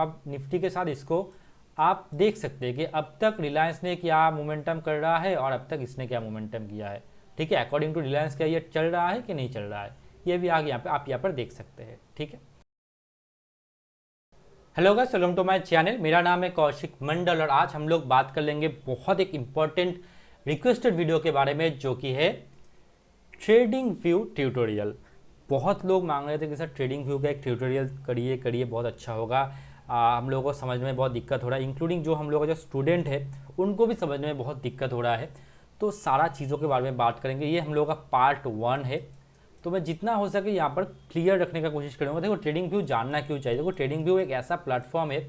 आप निफ्टी के साथ इसको आप देख सकते हैं कि अब तक रिलायंस ने क्या मोमेंटम कर रहा है और अब तक इसने क्या मोमेंटम किया है। ठीक है, अकॉर्डिंग टू रिलायंस क्या ये चल रहा है कि नहीं चल रहा है, ये भी आगे यहाँ पे आप यहाँ पर देख सकते हैं। ठीक है, hello guys, welcome to my channel. मेरा नाम है कौशिक मंडल और आज हम लोग बात कर लेंगे बहुत एक इम्पॉर्टेंट रिक्वेस्टेड वीडियो के बारे में, जो कि है ट्रेडिंग व्यू ट्यूटोरियल। बहुत लोग मांग रहे थे कि सर ट्रेडिंग व्यू का एक ट्यूटोरियल करिए करिए, बहुत अच्छा होगा। हम लोगों को समझ में बहुत दिक्कत हो रहा है, इंक्लूडिंग जो हम लोग का जो स्टूडेंट है उनको भी समझने में बहुत दिक्कत हो रहा है। तो सारा चीज़ों के बारे में बात करेंगे। ये हम लोग का पार्ट 1 है, तो मैं जितना हो सके यहाँ पर क्लियर रखने का कोशिश करूँगा। देखो, ट्रेडिंग व्यू जानना क्यों चाहिए। देखो, ट्रेडिंग व्यू एक ऐसा प्लेटफॉर्म है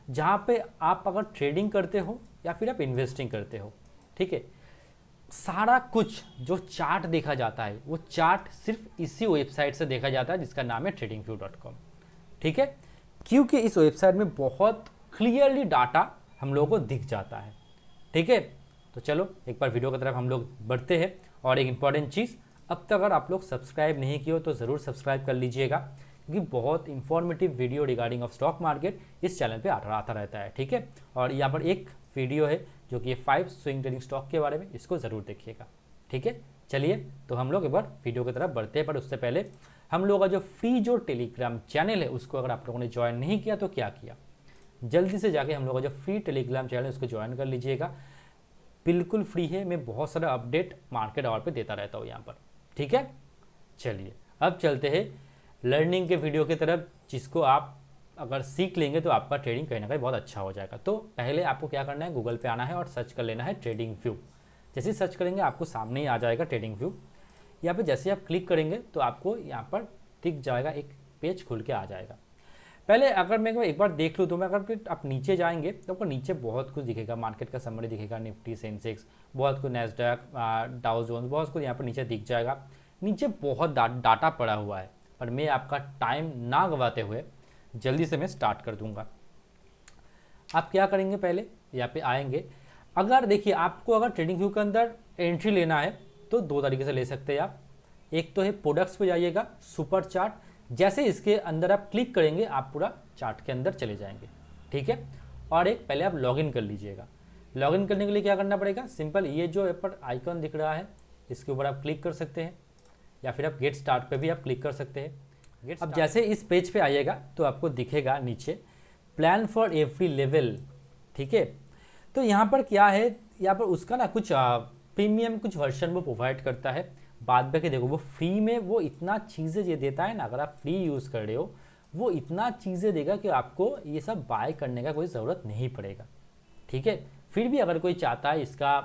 जहाँ पे आप अगर ट्रेडिंग करते हो या फिर आप इन्वेस्टिंग करते हो, ठीक है, सारा कुछ जो चार्ट देखा जाता है वो चार्ट सिर्फ इसी वेबसाइट से देखा जाता है जिसका नाम है tradingview.com। ठीक है, क्योंकि इस वेबसाइट में बहुत क्लियरली डाटा हम लोगों को दिख जाता है। ठीक है, तो चलो एक बार वीडियो की तरफ हम लोग बढ़ते हैं। और एक इंपॉर्टेंट चीज़, अब तक अगर आप लोग सब्सक्राइब नहीं किए हो तो ज़रूर सब्सक्राइब कर लीजिएगा, क्योंकि बहुत informative video regarding of stock market इस चैनल पे आता रहता है। ठीक है, और यहाँ पर एक वीडियो है जो कि 5 स्विंग ट्रेडिंग स्टॉक के बारे में, इसको ज़रूर देखिएगा। ठीक है, चलिए तो हम लोग एक बार वीडियो की तरफ बढ़ते हैं। पर उससे पहले हम लोग का जो फ्री जो टेलीग्राम चैनल है उसको अगर आप लोगों ने ज्वाइन नहीं किया तो क्या किया, जल्दी से जाके हम लोग का जो फ्री टेलीग्राम चैनल है उसको ज्वाइन कर लीजिएगा। बिल्कुल फ्री है, मैं बहुत सारा अपडेट मार्केट आवर पे देता रहता हूँ यहाँ पर। ठीक है, चलिए अब चलते हैं लर्निंग के वीडियो की तरफ, जिसको आप अगर सीख लेंगे तो आपका ट्रेडिंग कहीं ना कहीं बहुत अच्छा हो जाएगा। तो पहले आपको क्या करना है, गूगल पे आना है और सर्च कर लेना है ट्रेडिंग व्यू। जैसे ही सर्च करेंगे आपको सामने ही आ जाएगा ट्रेडिंग व्यू। यहाँ पे जैसे आप क्लिक करेंगे तो आपको यहाँ पर दिख जाएगा, एक पेज खुल के आ जाएगा। पहले अगर मैं एक बार देख लूँ तो मैं अगर आप नीचे जाएंगे तो आपको नीचे बहुत कुछ दिखेगा, मार्केट का समरी दिखेगा, निफ्टी, सेंसेक्स, बहुत कुछ, नैस्डैक, डाउ जोन्स, बहुत कुछ यहाँ पर नीचे दिख जाएगा। नीचे बहुत डाटा पड़ा हुआ है, पर मैं आपका टाइम ना गवाते हुए जल्दी से मैं स्टार्ट कर दूंगा। आप क्या करेंगे, पहले यहाँ पे आएंगे। अगर देखिए आपको अगर ट्रेडिंग व्यू के अंदर एंट्री लेना है तो 2 तरीके से ले सकते हैं आप। एक तो है प्रोडक्ट्स पे जाइएगा, सुपर चार्ट, जैसे इसके अंदर आप क्लिक करेंगे आप पूरा चार्ट के अंदर चले जाएंगे। ठीक है, और एक पहले आप लॉगिन कर लीजिएगा। लॉगिन करने के लिए क्या करना पड़ेगा, सिंपल ये जो यहाँ पर आइकन दिख रहा है इसके ऊपर आप क्लिक कर सकते हैं, या फिर आप गेट स्टार्ट पे भी आप क्लिक कर सकते हैं। अब जैसे इस पेज पे आइएगा तो आपको दिखेगा नीचे प्लान फॉर एवरी लेवल। ठीक है, तो यहाँ पर क्या है, यहाँ पर उसका ना कुछ प्रीमियम कुछ वर्जन वो प्रोवाइड करता है। बाद में देखो वो फ्री में वो इतना चीज़ें ये देता है ना, अगर आप फ्री यूज़ कर रहे हो वो इतना चीज़ें देगा कि आपको ये सब बाय करने का कोई ज़रूरत नहीं पड़ेगा। ठीक है, फिर भी अगर कोई चाहता है इसका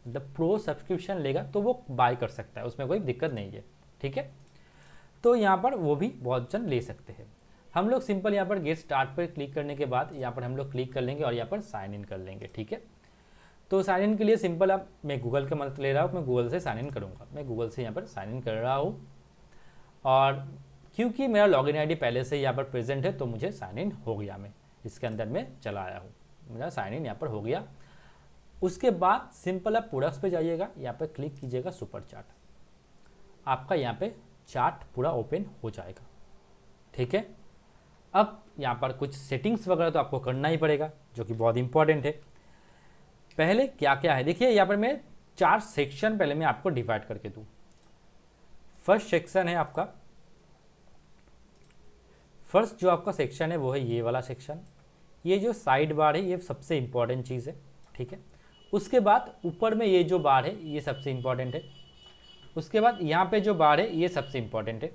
मतलब प्रो सब्सक्रिप्शन लेगा तो वो बाय कर सकता है, उसमें कोई दिक्कत नहीं है। ठीक है, तो यहाँ पर वो भी बहुत जन ले सकते हैं। हम लोग सिंपल यहाँ पर गेट स्टार्ट पर क्लिक करने के बाद यहाँ पर हम लोग क्लिक कर लेंगे और यहाँ पर साइन इन कर लेंगे। ठीक है, तो साइन इन के लिए सिंपल अब मैं गूगल का मदद ले रहा हूँ, मैं गूगल से साइन इन करूँगा। मैं गूगल से यहाँ पर साइन इन कर रहा हूँ और क्योंकि मेरा लॉगिन आईडी पहले से यहाँ पर प्रेजेंट है तो मुझे साइन इन हो गया, मैं इसके अंदर में चला आया हूँ, मेरा साइन इन यहाँ पर हो गया। उसके बाद सिंपल आप प्रोडक्ट्स पे जाइएगा, यहाँ पर क्लिक कीजिएगा सुपर चार्ट, आपका यहाँ पे चार्ट पूरा ओपन हो जाएगा। ठीक है, अब यहाँ पर कुछ सेटिंग्स वगैरह तो आपको करना ही पड़ेगा, जो कि बहुत इंपॉर्टेंट है। पहले क्या क्या है देखिए, यहाँ पर मैं 4 सेक्शन पहले मैं आपको डिवाइड करके दूँ। फर्स्ट सेक्शन है आपका, फर्स्ट जो आपका सेक्शन है वो है ये वाला सेक्शन। ये जो साइड बार है ये सबसे इंपॉर्टेंट चीज़ है। ठीक है, उसके बाद ऊपर में ये जो बार है ये सबसे इंपॉर्टेंट है। उसके बाद यहाँ पे जो बार है ये सबसे इंपॉर्टेंट है।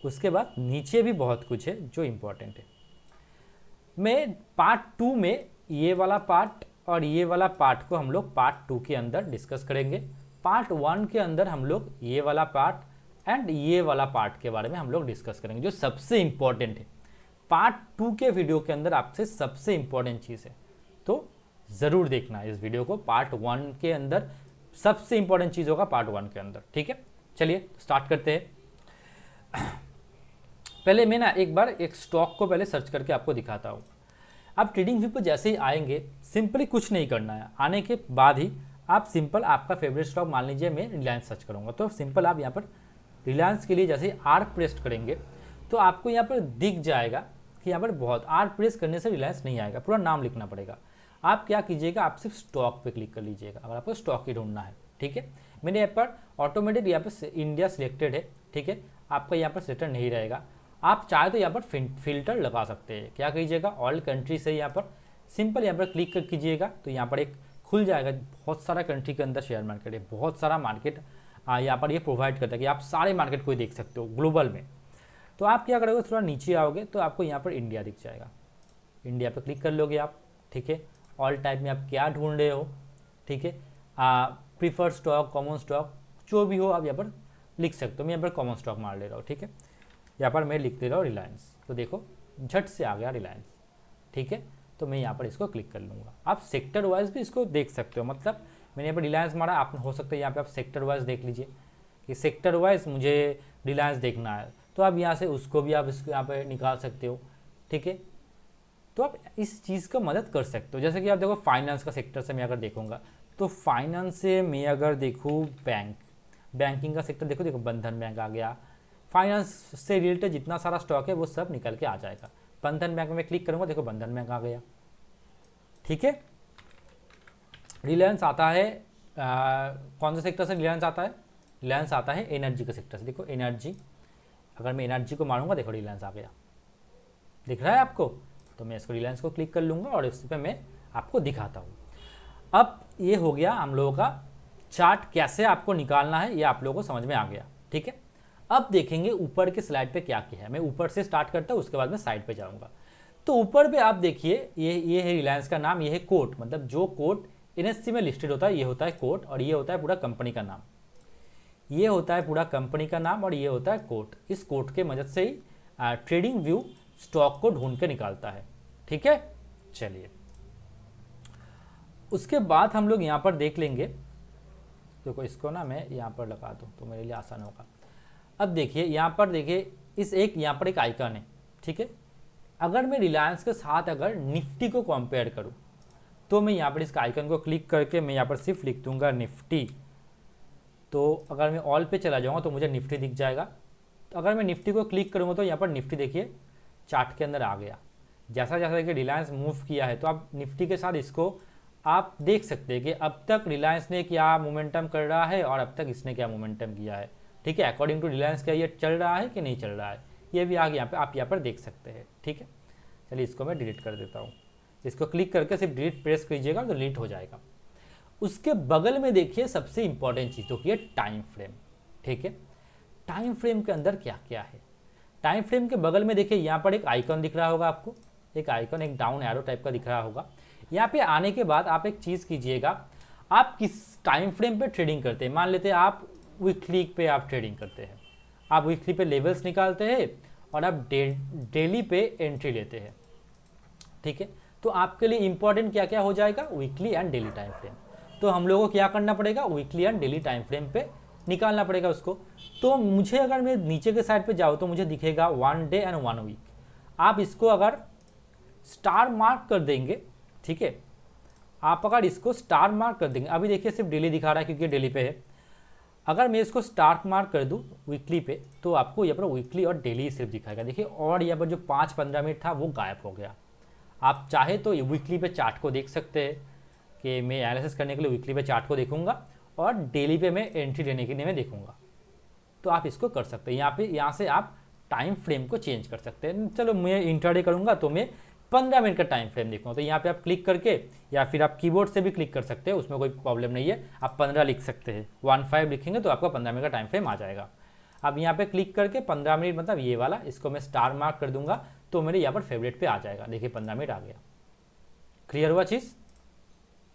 उसके बाद नीचे भी बहुत कुछ है जो इंपॉर्टेंट है। मैं पार्ट 2 में ये वाला पार्ट और ये वाला पार्ट को हम लोग पार्ट 2 के अंदर डिस्कस करेंगे। पार्ट 1 के अंदर हम लोग ये वाला पार्ट एंड ये वाला पार्ट के बारे में हम लोग डिस्कस करेंगे, जो सबसे इंपॉर्टेंट है। पार्ट 2 के वीडियो के अंदर आपसे सबसे इंपॉर्टेंट चीज़ है, तो ज़रूर देखना इस वीडियो को। पार्ट 1 के अंदर सबसे इंपॉर्टेंट चीज़ होगा पार्ट 1 के अंदर। ठीक है, चलिए स्टार्ट करते हैं। पहले मैं ना एक बार एक स्टॉक को पहले सर्च करके आपको दिखाता हूँ। आप ट्रेडिंग व्यू पर जैसे ही आएंगे सिंपली कुछ नहीं करना है, आने के बाद ही आप सिंपल आपका फेवरेट स्टॉक, मान लीजिए मैं रिलायंस सर्च करूँगा, तो सिंपल आप यहाँ पर रिलायंस के लिए जैसे ही आर प्रेस करेंगे तो आपको यहाँ पर दिख जाएगा कि यहाँ पर बहुत आर प्रेस करने से रिलायंस नहीं आएगा, पूरा नाम लिखना पड़ेगा। आप क्या कीजिएगा, आप सिर्फ स्टॉक पे क्लिक कर लीजिएगा अगर आपको स्टॉक ही ढूंढना है, ठीक है। मेरे यहाँ पर ऑटोमेटेड यहाँ पर इंडिया सिलेक्टेड है, ठीक है, आपका यहाँ पर सिलेक्टेड नहीं रहेगा। आप चाहे तो यहाँ पर फिल्टर लगा सकते हैं, क्या कीजिएगा, ऑल कंट्री से यहाँ पर सिंपल यहाँ पर क्लिक कर कीजिएगा तो यहाँ पर एक खुल जाएगा। बहुत सारा कंट्री के अंदर शेयर मार्केट है, बहुत सारा मार्केट यहाँ पर ये प्रोवाइड करता है कि आप सारे मार्केट को देख सकते हो ग्लोबल में। तो आप क्या करोगे, थोड़ा नीचे आओगे तो आपको यहाँ पर इंडिया दिख जाएगा, इंडिया पर क्लिक कर लोगे आप, ठीक है। ऑल टाइप में आप क्या ढूंढ रहे हो, ठीक है, प्रीफर्ड स्टॉक, कॉमन स्टॉक, जो भी हो आप यहाँ पर लिख सकते हो। मैं यहाँ पर कॉमन स्टॉक मार ले रहा हूँ, ठीक है। यहाँ पर मैं लिख दे रहा हूँ रिलायंस, तो देखो झट से आ गया रिलायंस, ठीक है। तो मैं यहाँ पर इसको क्लिक कर लूँगा। आप सेक्टर वाइज भी इसको देख सकते हो, मतलब मैंने यहाँ पर रिलायंस मारा, आप हो सकता है यहाँ पे आप सेक्टर वाइज देख लीजिए कि सेक्टर वाइज मुझे रिलायंस देखना है, तो आप यहाँ से उसको भी आप इसको यहाँ पर निकाल सकते हो, ठीक है। तो आप इस चीज़ का मदद कर सकते हो। जैसे कि आप देखो फाइनेंस का सेक्टर से मैं अगर देखूँगा तो फाइनेंस से मैं अगर देखूँ बैंकिंग का सेक्टर, देखो बंधन बैंक आ गया। फाइनेंस से रिलेटेड जितना सारा स्टॉक है वो सब निकल के आ जाएगा। बंधन बैंक में क्लिक करूँगा, देखो बंधन बैंक आ गया, ठीक है। रिलायंस आता है कौन से सेक्टर से रिलायंस आता है, रिलायंस आता है एनर्जी के सेक्टर से। देखो एनर्जी, अगर मैं एनर्जी को मारूंगा, देखो रिलायंस आ गया, दिख रहा है आपको। तो मैं इसको रिलायंस को क्लिक कर लूँगा और इस पर मैं आपको दिखाता हूँ। अब ये हो गया हम लोगों का चार्ट, कैसे आपको निकालना है ये आप लोगों को समझ में आ गया, ठीक है। अब देखेंगे ऊपर के स्लाइड पे क्या क्या है। मैं ऊपर से स्टार्ट करता हूँ, उसके बाद मैं साइड पे जाऊँगा। तो ऊपर पे आप देखिए ये है रिलायंस का नाम, ये है कोट, मतलब जो कोट NSE में लिस्टेड होता है ये होता है कोट, और ये होता है पूरा कंपनी का नाम, ये होता है पूरा कंपनी का नाम, और ये होता है कोट। इस कोट के मदद से ही ट्रेडिंग व्यू स्टॉक को ढूंढ के निकालता है, ठीक है। चलिए उसके बाद हम लोग यहाँ पर देख लेंगे, देखो इसको ना मैं यहाँ पर लगा दूँ तो मेरे लिए आसान होगा। अब देखिए यहाँ पर देखिए यहाँ पर एक आइकन है, ठीक है। अगर मैं रिलायंस के साथ अगर निफ्टी को कंपेयर करूँ तो मैं यहाँ पर इसका आइकन को क्लिक करके मैं यहाँ पर सिर्फ लिख दूंगा निफ्टी। तो अगर मैं ऑल पे चला जाऊँगा तो मुझे निफ्टी दिख जाएगा। तो अगर मैं निफ्टी को क्लिक करूँगा तो यहाँ पर निफ्टी देखिए चार्ट के अंदर आ गया। जैसा जैसा कि रिलायंस मूव किया है तो आप निफ्टी के साथ इसको आप देख सकते हैं कि अब तक रिलायंस ने क्या मोमेंटम कर रहा है और अब तक इसने क्या मोमेंटम किया है, ठीक है। अकॉर्डिंग टू रिलायंस क्या ये चल रहा है कि नहीं चल रहा है, ये भी आगे यहाँ पे आप यहाँ पर देख सकते हैं, ठीक है। चलिए इसको मैं डिलीट कर देता हूँ। इसको क्लिक करके सिर्फ डिलीट प्रेस कीजिएगा तो डिलीट हो जाएगा। उसके बगल में देखिए सबसे इंपॉर्टेंट चीज़ होती है टाइम फ्रेम, ठीक है। टाइम फ्रेम के अंदर क्या क्या है, टाइम फ्रेम के बगल में देखिए यहाँ पर एक आइकन दिख रहा होगा आपको, एक आइकन एक डाउन एरो टाइप का दिख रहा होगा। यहाँ पे आने के बाद आप एक चीज़ कीजिएगा, आप किस टाइम फ्रेम पे ट्रेडिंग करते हैं। मान लेते हैं आप वीकली पे आप ट्रेडिंग करते हैं, आप वीकली पे लेवल्स निकालते हैं और आप डेली पे एंट्री लेते हैं, ठीक है। तो आपके लिए इंपॉर्टेंट क्या क्या हो जाएगा, weekly and daily time frame. तो हम लोगों को क्या करना पड़ेगा, weekly and daily time frame पे निकालना पड़ेगा उसको। तो मुझे अगर मैं नीचे के साइड पे जाऊँ तो मुझे दिखेगा 1 डे एंड 1 वीक। आप इसको अगर स्टार मार्क कर देंगे, ठीक है, आप अगर इसको स्टार मार्क कर देंगे, अभी देखिए सिर्फ डेली दिखा रहा है क्योंकि डेली पे है। अगर मैं इसको स्टार मार्क कर दूं वीकली पे तो आपको यहाँ पर वीकली और डेली सिर्फ दिखाएगा, देखिए। और यहाँ पर जो 5-15 मिनट था वो गायब हो गया। आप चाहे तो वीकली पे चार्ट को देख सकते हैं कि मैं एनालिसिस करने के लिए वीकली पे चार्ट को देखूंगा और डेली पे मैं एंट्री लेने के लिए मैं देखूंगा। तो आप इसको कर सकते हैं। यहाँ से आप टाइम फ्रेम को चेंज कर सकते हैं। चलो मैं इंट्राडे करूँगा तो मैं 15 मिनट का टाइम फ्रेम देखूँगा। तो यहाँ पे आप क्लिक करके या फिर आप कीबोर्ड से भी क्लिक कर सकते हैं, उसमें कोई प्रॉब्लम नहीं है। आप 15 लिख सकते हैं, 15 लिखेंगे तो आपका 15 मिनट का टाइम फ्रेम आ जाएगा। अब यहाँ पे क्लिक करके 15 मिनट मतलब ये वाला, इसको मैं स्टार मार्क कर दूंगा तो मेरे यहाँ पर फेवरेट पे आ जाएगा। देखिए 15 मिनट आ गया। क्लियर हुआ चीज़,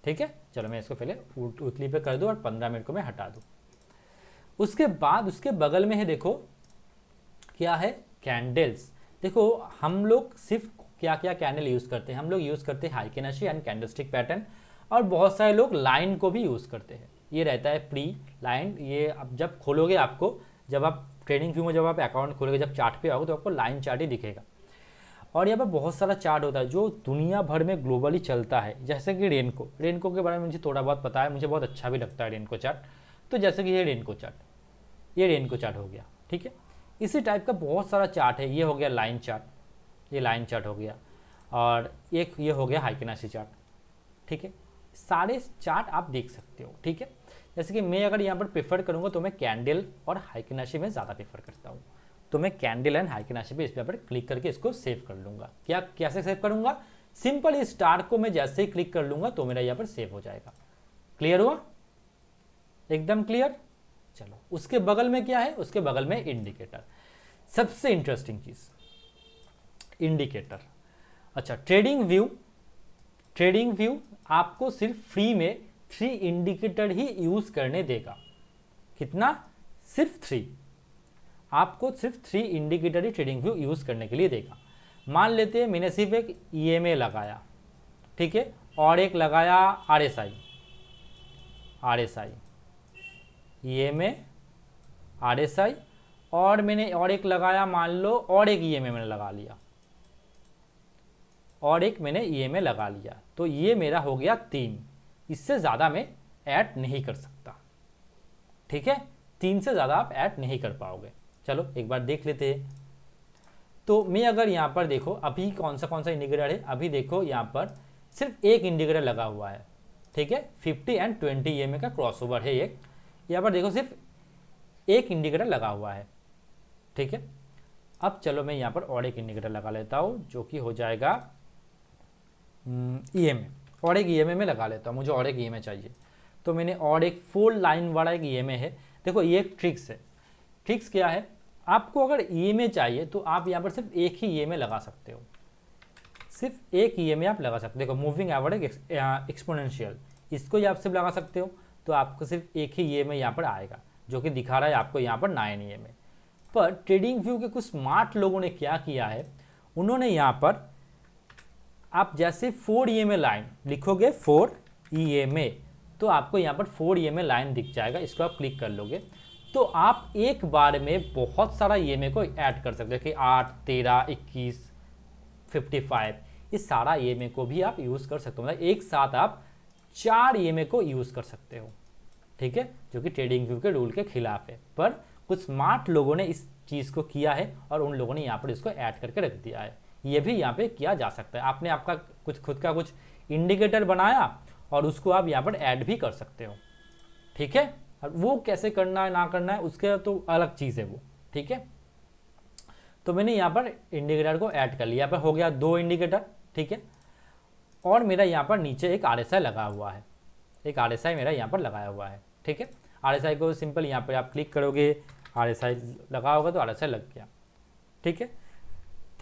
ठीक है। चलो मैं इसको पहले वीकली पे कर दूँ और 15 मिनट को मैं हटा दूँ। उसके बाद उसके बगल में है, देखो क्या है, कैंडल्स। देखो हम लोग सिर्फ क्या क्या कैंडल यूज़ करते हैं, हम लोग यूज़ करते हैं हाइकेनाशी एंड कैंडलस्टिक पैटर्न, और बहुत सारे लोग लाइन को भी यूज़ करते हैं। ये रहता है प्री लाइन। ये अब जब खोलोगे आपको, जब आप ट्रेडिंग व्यू में जब आप अकाउंट खोलोगे, जब चार्ट पे आओगे तो आपको लाइन चार्ट ही दिखेगा। और यहाँ पर बहुत सारा चार्ट होता है जो दुनिया भर में ग्लोबली चलता है, जैसे कि रेनको के बारे में मुझे थोड़ा बहुत पता है, मुझे बहुत अच्छा भी लगता है रेनको चार्ट। तो जैसे कि ये रेनको चार्ट हो गया, ठीक है। इसी टाइप का बहुत सारा चार्ट है। ये हो गया लाइन चार्ट, ये लाइन चार्ट हो गया, और एक ये हो गया हाइकेनाशी चार्ट, ठीक है। सारे चार्ट आप देख सकते हो, ठीक है। जैसे कि मैं अगर यहाँ पर प्रेफर करूँगा तो मैं कैंडल और हाइकेनाशी में ज़्यादा प्रेफर करता हूँ, तो मैं कैंडल एंड हाइकेनाशी पे इस पर क्लिक करके इसको सेव कर लूँगा। क्या कैसे सेव करूँगा? सिंपल, इस स्टार को मैं जैसे ही क्लिक कर लूँगा तो मेरा यहाँ पर सेव हो जाएगा। क्लियर हुआ? एकदम क्लियर। चलो, उसके बगल में क्या है? उसके बगल में इंडिकेटर, सबसे इंटरेस्टिंग चीज़ इंडिकेटर। अच्छा, ट्रेडिंग व्यू आपको सिर्फ फ्री में 3 इंडिकेटर ही यूज करने देगा। कितना? सिर्फ 3। आपको सिर्फ 3 इंडिकेटर ही ट्रेडिंग व्यू यूज करने के लिए देगा। मान लेते हैं मैंने सिर्फ एक ईएमए लगाया, ठीक है, और एक लगाया आरएसआई, ईएमए आरएसआई, और मैंने और एक लगाया, मान लो और एक ईएमए मैंने लगा लिया, और एक मैंने ईएमए लगा लिया, तो ये मेरा हो गया 3। इससे ज़्यादा मैं ऐड नहीं कर सकता, ठीक है। 3 से ज़्यादा आप ऐड नहीं कर पाओगे। चलो एक बार देख लेते हैं। तो मैं अगर यहाँ पर देखो अभी कौन सा इंडिकेटर है, अभी देखो यहाँ पर सिर्फ एक इंडिकेटर लगा हुआ है, ठीक है। 50 एंड 20 ईएमए का क्रॉसओवर है एक। यहाँ पर देखो सिर्फ एक इंडिकेटर लगा हुआ है, ठीक है। अब चलो मैं यहाँ पर और एक इंडिकेटर लगा लेता हूँ, जो कि हो जाएगा ईएमए, और एक ईएमए में लगा लेता हूँ, मुझे और एक ईएमए चाहिए। तो मैंने और एक 4 लाइन वाला एक ईएमए है। देखो ये एक ट्रिक्स है। ट्रिक्स क्या है? आपको अगर ईएमए चाहिए तो आप यहाँ पर सिर्फ एक ही ईएमए लगा सकते हो, सिर्फ एक ईएमए आप लगा सकते हो। देखो मूविंग एवरेज एक्सपोनेंशियल, इसको ही आप सिर्फ लगा सकते हो, तो आपको सिर्फ एक ही ईएमए यहाँ पर आएगा, जो कि दिखा रहा है आपको यहाँ पर 9 ईएमए। पर ट्रेडिंग व्यू के कुछ स्मार्ट लोगों ने क्या किया है, उन्होंने यहाँ पर आप जैसे 4 ईएमए लाइन लिखोगे, 4 ईएमए, तो आपको यहाँ पर 4 ईएमए लाइन दिख जाएगा। इसको आप क्लिक कर लोगे तो आप एक बार में बहुत सारा ईएमए को ऐड कर सकते हो कि 8, 13, 21, 55, इस सारा ईएमए को भी आप यूज़ कर सकते हो। मतलब एक साथ आप 4 ईएमए को यूज़ कर सकते हो, ठीक है, जो कि ट्रेडिंग व्यू के रूल के खिलाफ है। पर कुछ स्मार्ट लोगों ने इस चीज़ को किया है और उन लोगों ने यहाँ पर इसको ऐड करके रख दिया है। ये भी यहाँ पे किया जा सकता है। आपने आपका कुछ खुद का कुछ इंडिकेटर बनाया और उसको आप यहाँ पर ऐड भी कर सकते हो, ठीक है। और वो कैसे करना है ना करना है उसके तो अलग चीज़ है वो, ठीक है। तो मैंने यहाँ पर इंडिकेटर को ऐड कर लिया। यहाँ पर हो गया 2 इंडिकेटर, ठीक है। और मेरा यहाँ पर नीचे एक आरएसआई लगा हुआ है, एक आरएसआई मेरा यहाँ पर लगाया हुआ है, ठीक है। आरएसआई को सिंपल यहाँ पर आप क्लिक करोगे, आरएसआई लगा होगा तो आरएसआई लग गया, ठीक है।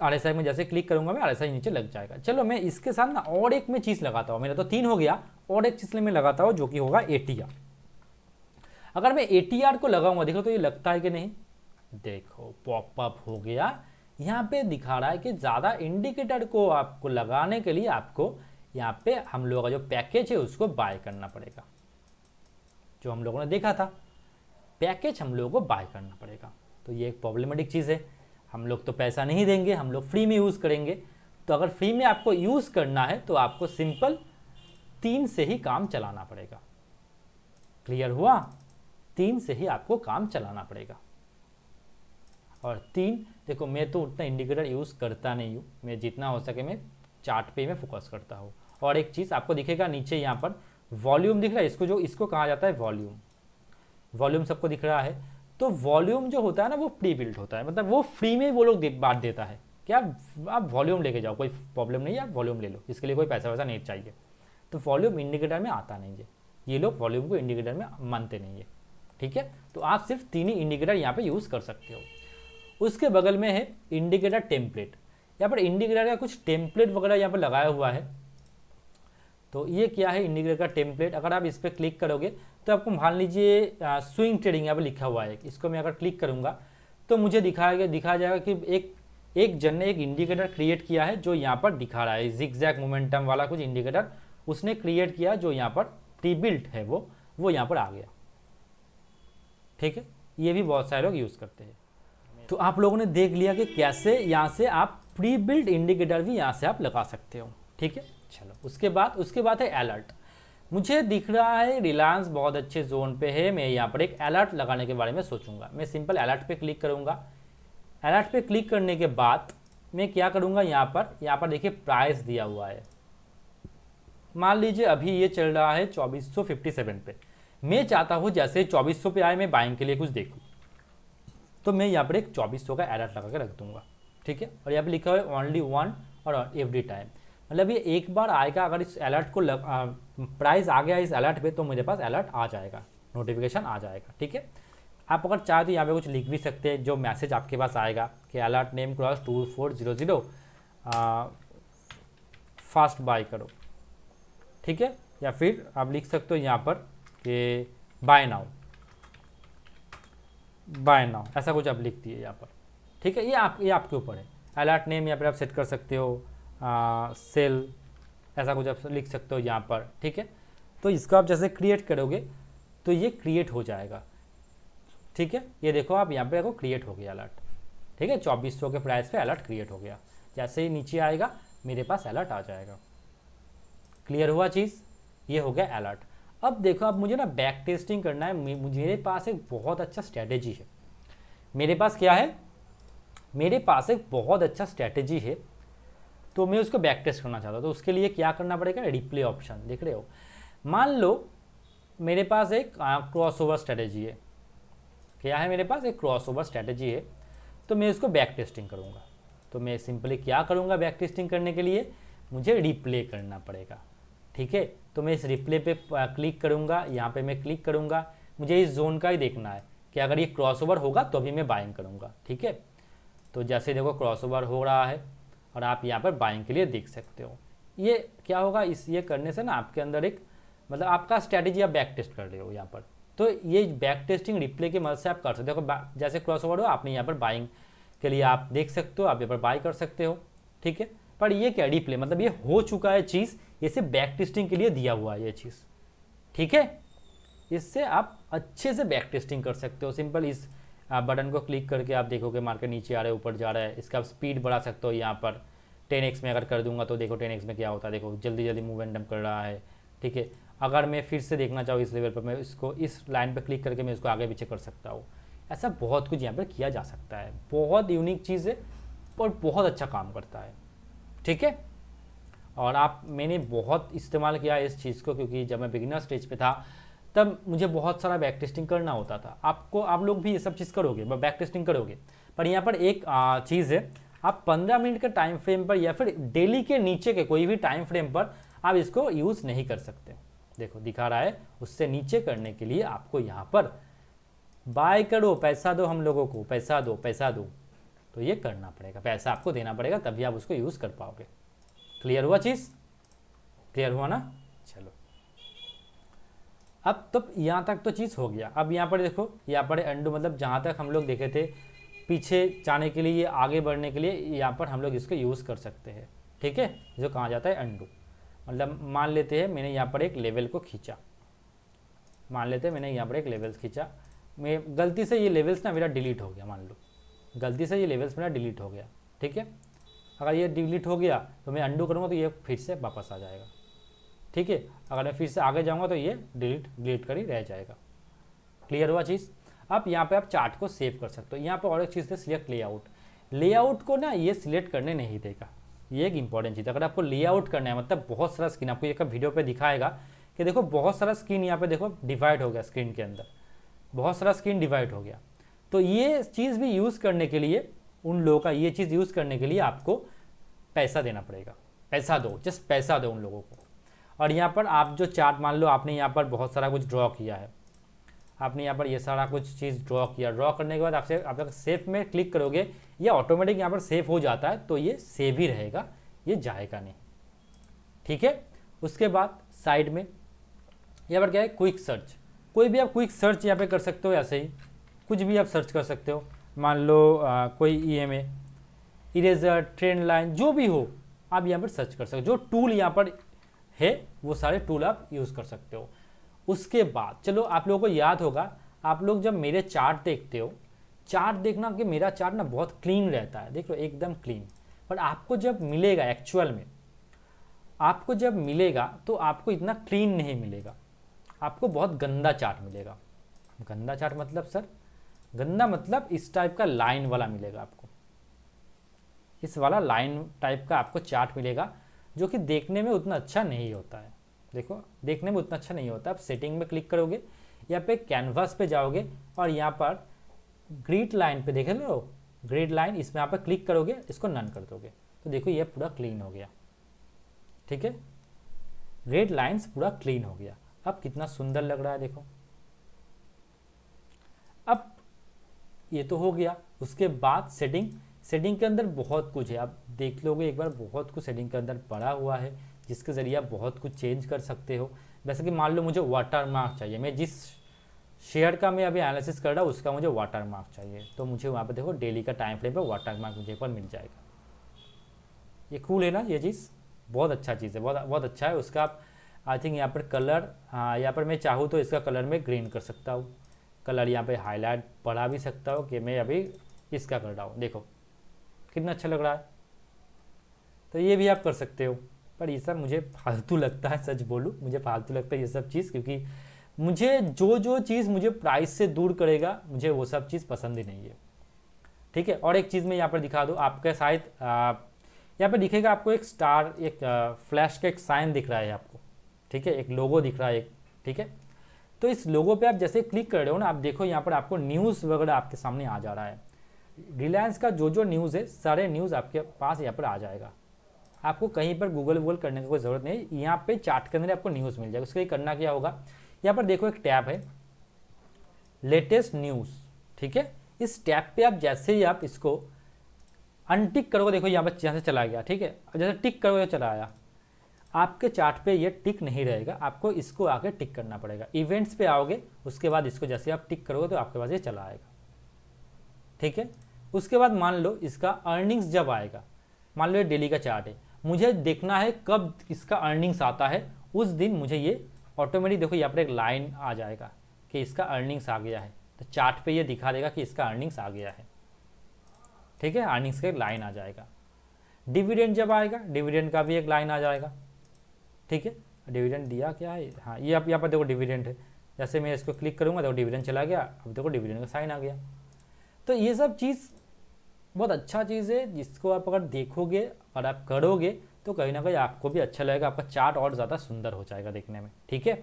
आरएसआई में जैसे क्लिक करूंगा मैं, आरएसआई नीचे लग जाएगा। चलो मैं इसके साथ ना और एक में चीज़ लगाता हूँ, मेरा तो 3 हो गया, और एक चीज़ में लगाता हूँ जो कि होगा एटीआर। अगर मैं एटीआर को लगाऊंगा, देखो तो ये लगता है कि नहीं, देखो पॉपअप हो गया। यहाँ पे दिखा रहा है कि ज़्यादा इंडिकेटर को आपको लगाने के लिए आपको यहाँ पे हम लोगों का जो पैकेज है उसको बाय करना पड़ेगा। जो हम लोगों ने देखा था, पैकेज हम लोगों को बाय करना पड़ेगा। तो ये एक प्रॉब्लमेटिक चीज़ है। हम लोग तो पैसा नहीं देंगे, हम लोग फ्री में यूज़ करेंगे। तो अगर फ्री में आपको यूज़ करना है तो आपको सिंपल 3 से ही काम चलाना पड़ेगा। क्लियर हुआ? 3 से ही आपको काम चलाना पड़ेगा। और 3, देखो मैं तो उतना इंडिकेटर यूज़ करता नहीं हूँ, मैं जितना हो सके मैं चार्ट पे मैं फोकस करता हूँ। और एक चीज़ आपको दिखेगा नीचे यहाँ पर वॉल्यूम दिख रहा है, इसको कहा जाता है वॉल्यूम सबको दिख रहा है। तो वॉल्यूम जो होता है ना वो प्री बिल्ट होता है, मतलब वो फ्री में वो लोग बांट देता है कि आप वॉल्यूम लेके जाओ, कोई प्रॉब्लम नहीं है, आप वॉल्यूम ले लो, इसके लिए कोई पैसा वैसा नहीं चाहिए। तो वॉल्यूम इंडिकेटर में आता नहीं है, ये लोग वॉल्यूम को इंडिकेटर में मानते नहीं है, ठीक है। तो आप सिर्फ 3 ही इंडिकेटर यहाँ पे यूज़ कर सकते हो। उसके बगल में है इंडिकेटर टेम्पलेट। यहाँ पर इंडिकेटर का कुछ टेम्पलेट वगैरह यहाँ पर लगाया हुआ है। तो ये क्या है इंडिकेटर का टेम्पलेट? अगर आप इस पर क्लिक करोगे तो आपको मान लीजिए स्विंग ट्रेडिंग यहाँ पर लिखा हुआ है, इसको मैं अगर क्लिक करूँगा तो मुझे दिखाया जाएगा कि एक जन ने एक इंडिकेटर क्रिएट किया है जो यहाँ पर दिखा रहा है, जिगजैग मोमेंटम वाला कुछ इंडिकेटर उसने क्रिएट किया जो यहाँ पर प्री बिल्ट है, वो यहाँ पर आ गया, ठीक है। ये भी बहुत सारे लोग यूज़ करते हैं। तो आप लोगों ने देख लिया कि कैसे यहाँ से आप प्री बिल्ट इंडिकेटर भी यहाँ से आप लगा सकते हो, ठीक है। चलो उसके बाद है अलर्ट। मुझे दिख रहा है रिलायंस बहुत अच्छे जोन पे है, मैं यहाँ पर एक अलर्ट लगाने के बारे में सोचूंगा। मैं सिंपल अलर्ट पे क्लिक करूँगा। अलर्ट पे क्लिक करने के बाद मैं क्या करूँगा, यहाँ पर देखिए प्राइस दिया हुआ है, मान लीजिए अभी ये चल रहा है 2457 पे। मैं चाहता हूँ जैसे 2400 पे आए मैं बाइंग के लिए कुछ देखूँ, तो मैं यहाँ पर एक 2400 का अलर्ट लगा के रख दूंगा, ठीक है। और यहाँ पे लिखा हुआ है ओनली वन और एवरी टाइम, मतलब ये एक बार आएगा। अगर इस अलर्ट को प्राइस आ गया इस अलर्ट पे तो मेरे पास अलर्ट आ जाएगा, नोटिफिकेशन आ जाएगा, ठीक है। आप अगर चाहे तो यहाँ पे कुछ लिख भी सकते हैं, जो मैसेज आपके पास आएगा कि alert name cross 2400 fast buy करो, ठीक है। या फिर आप लिख सकते हो यहाँ पर कि बाय नाउ, ऐसा कुछ आप लिख दिए यहाँ पर, ठीक है। ये आपके ऊपर है। अलर्ट नेम यहाँ पर आप सेट कर सकते हो, सेल, ऐसा कुछ आप लिख सकते हो यहाँ पर, ठीक है। तो इसको आप जैसे क्रिएट करोगे तो ये क्रिएट हो जाएगा, ठीक है। ये देखो आप यहाँ पे देखो क्रिएट हो गया अलर्ट, ठीक है। 2400 के प्राइस पे अलर्ट क्रिएट हो गया। जैसे ही नीचे आएगा मेरे पास अलर्ट आ जाएगा। क्लियर हुआ चीज़, ये हो गया अलर्ट। अब देखो अब मुझे ना बैक टेस्टिंग करना है। मेरे पास एक बहुत अच्छा स्ट्रैटेजी है। मेरे पास क्या है, मेरे पास एक बहुत अच्छा स्ट्रैटेजी है, तो मैं उसको बैक टेस्ट करना चाहता हूँ। तो उसके लिए क्या करना पड़ेगा, रिप्ले ऑप्शन देख रहे हो। मान लो मेरे पास एक क्रॉसओवर स्ट्रैटेजी है। क्या है, मेरे पास एक क्रॉसओवर स्ट्रैटेजी है, तो मैं इसको बैक टेस्टिंग करूँगा। तो मैं सिंपली क्या करूँगा, बैक टेस्टिंग करने के लिए मुझे रिप्ले करना पड़ेगा, ठीक है। तो मैं इस रिप्ले पे क्लिक करूँगा, यहाँ पे मैं क्लिक करूँगा। मुझे इस जोन का ही देखना है कि अगर ये क्रॉसओवर होगा तो भी मैं बाइंग करूँगा, ठीक है। तो जैसे देखो क्रॉसओवर हो रहा है और आप यहाँ पर बाइंग के लिए देख सकते हो। ये क्या होगा, ये करने से ना आपके अंदर एक मतलब आपका स्ट्रैटेजी आप बैक टेस्ट कर रहे हो यहाँ पर। तो ये बैक टेस्टिंग रिप्ले की मदद से आप कर सकते हो। देखो जैसे क्रॉसओवर हो, आपने यहाँ पर बाइंग के लिए आप देख सकते हो, आप यहाँ पर बाई कर सकते हो, ठीक है। पर ये क्या रिप्ले, मतलब ये हो चुका है चीज़, ये सिर्फ बैक टेस्टिंग के लिए दिया हुआ है ये चीज़, ठीक है। इससे आप अच्छे से बैक टेस्टिंग कर सकते हो। सिंपल इस बटन को क्लिक करके आप देखोगे मार्केट नीचे आ रहा है, ऊपर जा रहा है। इसका आप स्पीड बढ़ा सकते हो यहाँ पर 10x में अगर कर दूंगा तो देखो 10x में क्या होता है, देखो जल्दी जल्दी मोमेंटम कर रहा है, ठीक है। अगर मैं फिर से देखना चाहूँ इस लेवल पर, मैं इसको इस लाइन पर क्लिक करके मैं इसको आगे पीछे कर सकता हूँ। ऐसा बहुत कुछ यहाँ पर किया जा सकता है। बहुत यूनिक चीज़ है और बहुत अच्छा काम करता है, ठीक है। और मैंने बहुत इस्तेमाल किया इस चीज़ को, क्योंकि जब मैं बिगिनर स्टेज पे था तब मुझे बहुत सारा बैक टेस्टिंग करना होता था। आप लोग भी ये सब चीज़ करोगे, बैक टेस्टिंग करोगे। पर यहाँ पर एक चीज़ है, आप 15 मिनट के टाइम फ्रेम पर या फिर डेली के नीचे के कोई भी टाइम फ्रेम पर आप इसको यूज़ नहीं कर सकते। देखो दिखा रहा है, उससे नीचे करने के लिए आपको यहाँ पर बाय करो, पैसा दो हम लोगों को, पैसा दो पैसा दो, तो ये करना पड़ेगा, पैसा आपको देना पड़ेगा, तभी आप उसको यूज़ कर पाओगे। क्लियर हुआ चीज़, क्लियर हुआ ना। चलो अब तो यहाँ तक तो चीज़ हो गया। अब यहाँ पर देखो, यहाँ पर अंडू, मतलब जहाँ तक हम लोग देखे थे पीछे जाने के लिए, आगे बढ़ने के लिए यहाँ पर हम लोग इसको यूज़ कर सकते हैं, ठीक है। जो कहा जाता है अंडू, मतलब मान लेते हैं मैंने यहाँ पर एक लेवल को खींचा, मान लेते हैं मैंने यहाँ पर एक लेवल्स खींचा, मैं गलती से ये लेवल्स ना मेरा डिलीट हो गया, मान लो गलती से ये लेवल्स मेरा डिलीट हो गया, ठीक है। अगर ये डिलीट हो गया तो मैं अंडू करूँगा तो ये फिर से वापस आ जाएगा, ठीक है। अगर मैं फिर से आगे जाऊँगा तो ये डिलीट कर ही रह जाएगा। क्लियर हुआ चीज़। अब यहाँ पे आप चार्ट को सेव कर सकते हो। यहाँ पे और एक चीज़ है, सिलेक्ट लेआउट। लेआउट को ना ये सिलेक्ट करने नहीं देगा, ये एक इंपॉर्टेंट चीज़ है। अगर आपको लेआउट करना है, मतलब बहुत सारा स्क्रीन आपको एक वीडियो पे दिखाएगा कि देखो बहुत सारा स्क्रीन यहाँ पे देखो डिवाइड हो गया, स्क्रीन के अंदर बहुत सारा स्क्रीन डिवाइड हो गया। तो ये चीज़ भी यूज़ करने के लिए उन लोगों का, ये चीज़ यूज़ करने के लिए आपको पैसा देना पड़ेगा। पैसा दो, जस्ट पैसा दो उन लोगों को। और यहाँ पर आप जो चार्ट, मान लो आपने यहाँ पर बहुत सारा कुछ ड्रॉ किया है, आपने यहाँ पर ये सारा कुछ चीज़ ड्रॉ किया, ड्रॉ करने के बाद आपसे आप सेव में क्लिक करोगे, ये ऑटोमेटिक यहाँ पर सेव हो जाता है, तो ये सेव ही रहेगा, ये जाएगा नहीं, ठीक है। उसके बाद साइड में यहाँ पर क्या है, क्विक सर्च। कोई भी आप क्विक सर्च यहाँ पे कर सकते हो, ऐसे ही कुछ भी आप सर्च कर सकते हो। मान लो कोई EMA, इरेजर, ट्रेंड लाइन, जो भी हो आप यहाँ पर सर्च कर सकते हो। जो टूल यहाँ पर है वो सारे टूल आप यूज़ कर सकते हो। उसके बाद चलो, आप लोगों को याद होगा, आप लोग जब मेरे चार्ट देखते हो, चार्ट देखना कि मेरा चार्ट ना बहुत क्लीन रहता है, देख लो एकदम क्लीन। पर आपको जब मिलेगा एक्चुअल में, आपको जब मिलेगा तो आपको इतना क्लीन नहीं मिलेगा, आपको बहुत गंदा चार्ट मिलेगा। गंदा चार्ट मतलब सर, गंदा मतलब इस टाइप का लाइन वाला मिलेगा आपको, इस वाला लाइन टाइप का आपको चार्ट मिलेगा, जो कि देखने में उतना अच्छा नहीं होता है। देखो देखने में उतना अच्छा नहीं होता। आप सेटिंग में क्लिक करोगे, यहाँ पे कैनवास पे जाओगे और यहाँ पर ग्रिड लाइन पे देख लो, ग्रिड लाइन, इसमें यहाँ पर क्लिक करोगे, इसको नन कर दोगे तो देखो ये पूरा क्लीन हो गया। ठीक है, ग्रिड लाइंस पूरा क्लीन हो गया। अब कितना सुंदर लग रहा है देखो। अब ये तो हो गया। उसके बाद सेटिंग के अंदर बहुत कुछ है, आप देख लोगे एक बार, बहुत कुछ सेटिंग के अंदर पड़ा हुआ है, जिसके ज़रिए आप बहुत कुछ चेंज कर सकते हो। जैसे कि मान लो मुझे वाटर मार्क चाहिए, मैं जिस शेयर का मैं अभी एनालिसिस कर रहा हूँ उसका मुझे वाटर मार्क चाहिए, तो मुझे वहाँ पे देखो डेली का टाइम फ्रेम पे वाटर मार्क मुझे एक बार मिल जाएगा। ये कूल है ना, ये चीज़ बहुत अच्छा चीज़ है, बहुत बहुत अच्छा है। उसका आप आई थिंक यहाँ पर कलर, हाँ यहाँ पर मैं चाहूँ तो इसका कलर में ग्रीन कर सकता हूँ, कलर यहाँ पे हाईलाइट बढ़ा भी सकता हूँ कि मैं अभी इसका कर रहा हूँ। देखो कितना अच्छा लग रहा है, तो ये भी आप कर सकते हो। पर ये सब मुझे फालतू लगता है, सच बोलूँ मुझे फालतू लगता है ये सब चीज़, क्योंकि मुझे जो चीज़ मुझे प्राइस से दूर करेगा मुझे वो सब चीज़ पसंद ही नहीं है। ठीक है, और एक चीज़ मैं यहाँ पर दिखा दूँ, आपका शायद यहाँ पर दिखेगा आपको एक स्टार, एक फ्लैश का एक साइन दिख रहा है आपको। ठीक है, एक लोगो दिख रहा है एक। ठीक है, तो इस लोगो पे आप जैसे क्लिक कर रहे हो ना, आप देखो यहाँ पर आपको न्यूज़ वगैरह आपके सामने आ जा रहा है। रिलायंस का जो न्यूज़ है, सारे न्यूज़ आपके पास यहाँ पर आ जाएगा। आपको कहीं पर गूगल करने की कोई ज़रूरत नहीं, यहाँ पे चार्ट के अंदर आपको न्यूज़ मिल जाएगा। उसके लिए करना क्या होगा, यहाँ पर देखो एक टैब है लेटेस्ट न्यूज़। ठीक है, इस टैब पे आप जैसे ही आप इसको अनटिक करोगे, देखो यहाँ पर यहाँ से चला गया। ठीक है, जैसे टिक करोगे चला आया। आपके चार्ट पे ये टिक नहीं रहेगा, आपको इसको आके टिक करना पड़ेगा। इवेंट्स पे आओगे, उसके बाद इसको जैसे आप टिक करोगे तो आपके पास ये चला आएगा। ठीक है, उसके बाद मान लो इसका अर्निंग्स जब आएगा, मान लो ये डेली का चार्ट है, मुझे देखना है कब इसका अर्निंग्स आता है, उस दिन मुझे ये ऑटोमेटिक देखो यहाँ पर एक लाइन आ जाएगा कि इसका अर्निंग्स आ गया है, तो चार्ट पे ये दिखा देगा कि इसका अर्निंग्स आ गया है। ठीक है, अर्निंग्स का एक लाइन आ जाएगा। डिविडेंड जब आएगा, डिविडेंड का भी एक लाइन आ जाएगा। ठीक है, डिविडेंड दिया क्या है, हाँ ये आप यहाँ पर देखो डिविडेंड है, जैसे मैं इसको क्लिक करूँगा तो डिविडेंड चला गया, अब देखो डिविडेंड का साइन आ गया। तो ये सब चीज़ बहुत अच्छा चीज़ है, जिसको आप अगर देखोगे और आप करोगे तो कहीं ना कहीं आपको भी अच्छा लगेगा, आपका चार्ट और ज़्यादा सुंदर हो जाएगा देखने में। ठीक है,